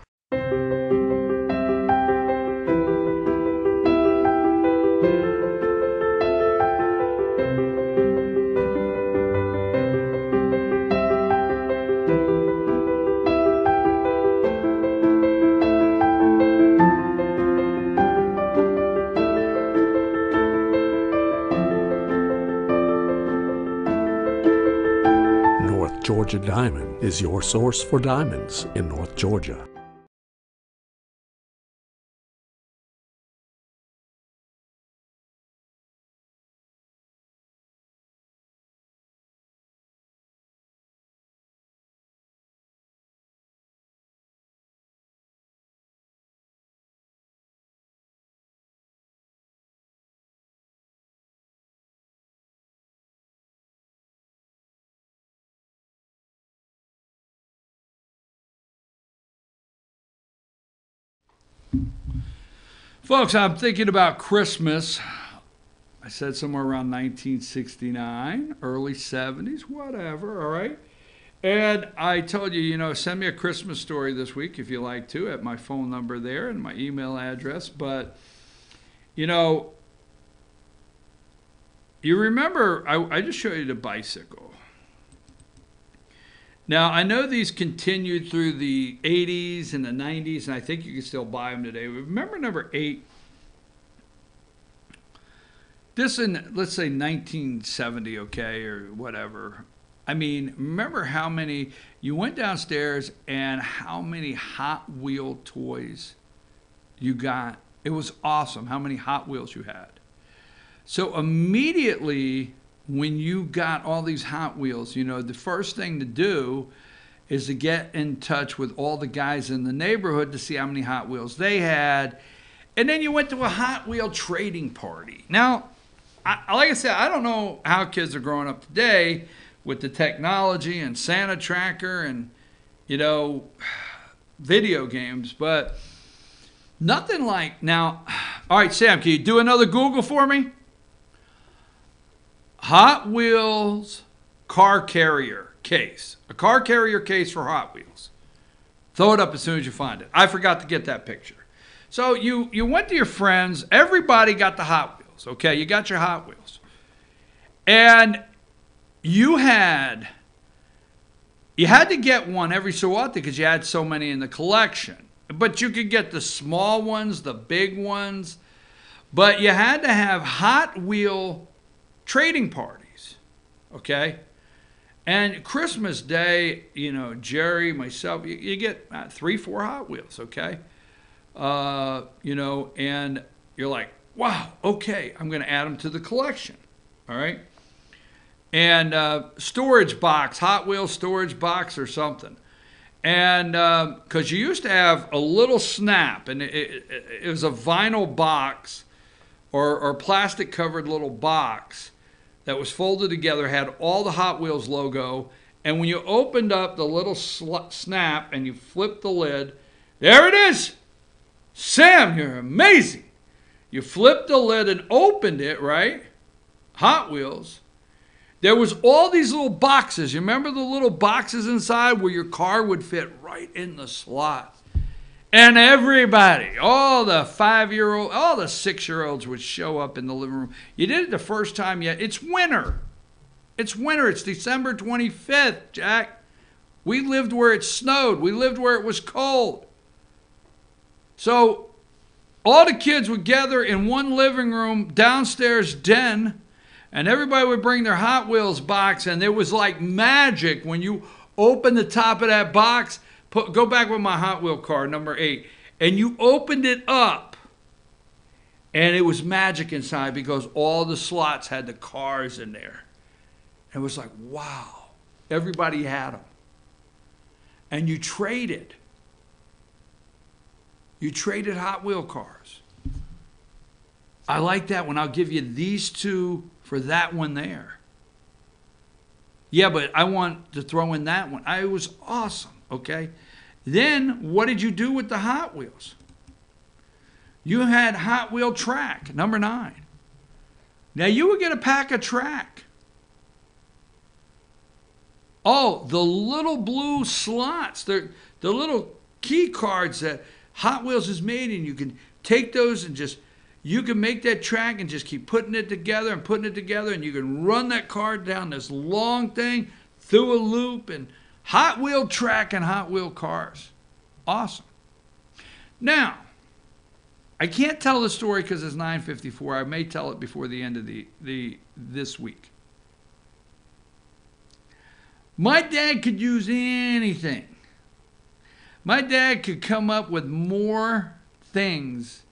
O: Diamond is your source for diamonds in North Georgia.
A: Folks, I'm thinking about Christmas. I said somewhere around 1969, early 70s, whatever, all right? And I told you, send me a Christmas story this week if you like to, at my phone number there and my email address. But, you remember, I just showed you the bicycle. Now, I know these continued through the 80s and the 90s, and I think you can still buy them today. Remember number 8? This in, let's say, 1970, okay, or whatever. I mean, remember how many, you went downstairs and how many Hot Wheel toys you got. It was awesome how many Hot Wheels you had. So immediately, when you got all these Hot Wheels, the first thing to do is to get in touch with all the guys in the neighborhood to see how many Hot Wheels they had. And then you went to a Hot Wheel trading party. Now, like I said, I don't know how kids are growing up today with the technology and Santa Tracker and, video games, but nothing like, now, all right, Sam, can you do another Google for me? Hot Wheels car carrier case. A car carrier case for Hot Wheels. Throw it up as soon as you find it. I forgot to get that picture. So you went to your friends. Everybody got the Hot Wheels. Okay, you got your Hot Wheels. And you had to get one every so often because you had so many in the collection. But you could get the small ones, the big ones. But you had to have Hot Wheel trading parties, okay? And Christmas Day, Jerry, myself, you get 3-4 Hot Wheels, okay? And you're like, wow, okay, I'm going to add them to the collection, all right? And storage box, Hot Wheels storage box or something. And because you used to have a little snap, and it was a vinyl box or plastic covered little box that was folded together, had all the Hot Wheels logo, and when you opened up the little snap and you flipped the lid, there it is! Sam, you're amazing! You flipped the lid and opened it, right? Hot Wheels. There was all these little boxes. You remember the little boxes inside where your car would fit right in the slot? And everybody, all the 5-year-old, all the 6-year-olds would show up in the living room. You did it the first time yet. It's winter. It's winter. It's December 25th, Jack. We lived where it snowed. We lived where it was cold. So all the kids would gather in one living room, downstairs den, and everybody would bring their Hot Wheels box, and it was like magic when you opened the top of that box. Go back with my Hot Wheel car, number 8. And you opened it up. And it was magic inside because all the slots had the cars in there. And it was like, wow. Everybody had them. And you traded. You traded Hot Wheel cars. I like that one. I'll give you these 2 for that one there. Yeah, but I want to throw in that one. It was awesome, okay? Then, what did you do with the Hot Wheels? You had Hot Wheel track, number 9. Now, you would get a pack of track. Oh, the little blue slots, the little key cards that Hot Wheels has made, and you can take those and you can make that track and just keep putting it together, and you can run that card down this long thing through a loop, and Hot Wheel track and Hot Wheel cars. Awesome. Now, I can't tell the story because it's 9:54. I may tell it before the end of this week. My dad could use anything. My dad could come up with more things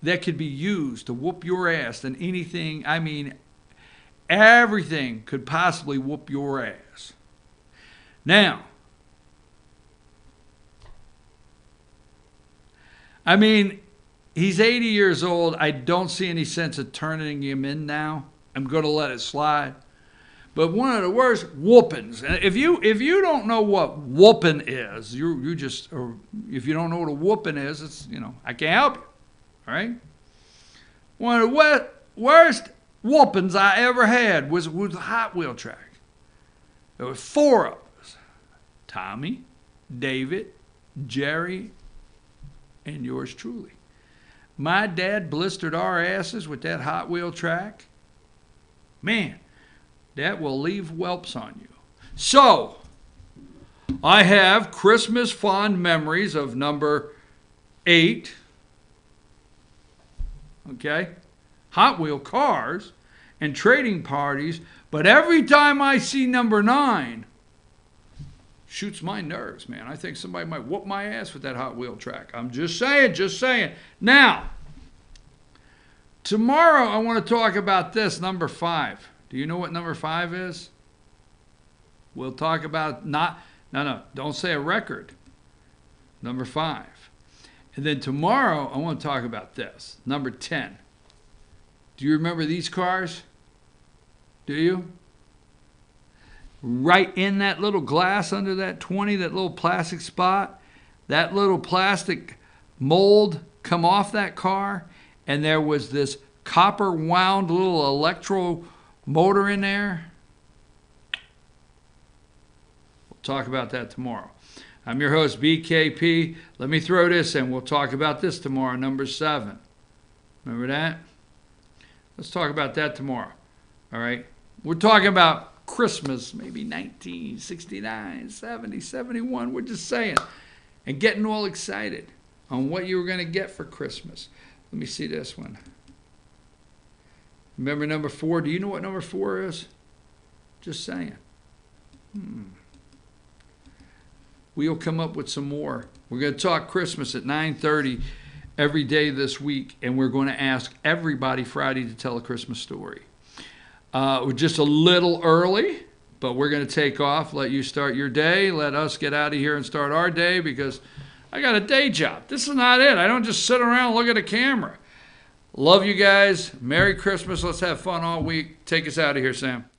A: that could be used to whoop your ass than anything. I mean, everything could possibly whoop your ass. Now, I mean, he's 80 years old. I don't see any sense of turning him in now. I'm going to let it slide. But one of the worst whoopings. If you don't know what whooping is, you just, or if you don't know what a whooping is, it's, I can't help you. All right? One of the worst whoopings I ever had was the Hot Wheel track. There were 4 of us. Tommy, David, Jerry, and yours truly. My dad blistered our asses with that Hot Wheel track. Man, that will leave whelps on you. So, I have Christmas fond memories of number 8. Okay? Hot Wheel cars and trading parties. But every time I see number 9, shoots my nerves, man. I think somebody might whoop my ass with that Hot Wheel track. I'm just saying. Now, tomorrow I want to talk about this, number 5. Do you know what number 5 is? We'll talk about no, don't say a record. Number 5. And then tomorrow I want to talk about this, number 10. Do you remember these cars? Do you? Right in that little glass under that 20, that little plastic spot, that little plastic mold come off that car, and there was this copper wound little electro motor in there. We'll talk about that tomorrow. I'm your host, BKP. Let me throw this in. We'll talk about this tomorrow, number 7. Remember that? Let's talk about that tomorrow. All right? We're talking about Christmas, maybe 1969, 70, 71. We're just saying. And getting all excited on what you were going to get for Christmas. Let me see this one. Remember number 4? Do you know what number 4 is? Just saying. We'll come up with some more. We're going to talk Christmas at 9:30 every day this week, and we're going to ask everybody Friday to tell a Christmas story. We're just a little early, but we're going to take off, let you start your day, let us get out of here and start our day, because I got a day job. This is not it. I don't just sit around and look at a camera. Love you guys. Merry Christmas. Let's have fun all week. Take us out of here, Sam.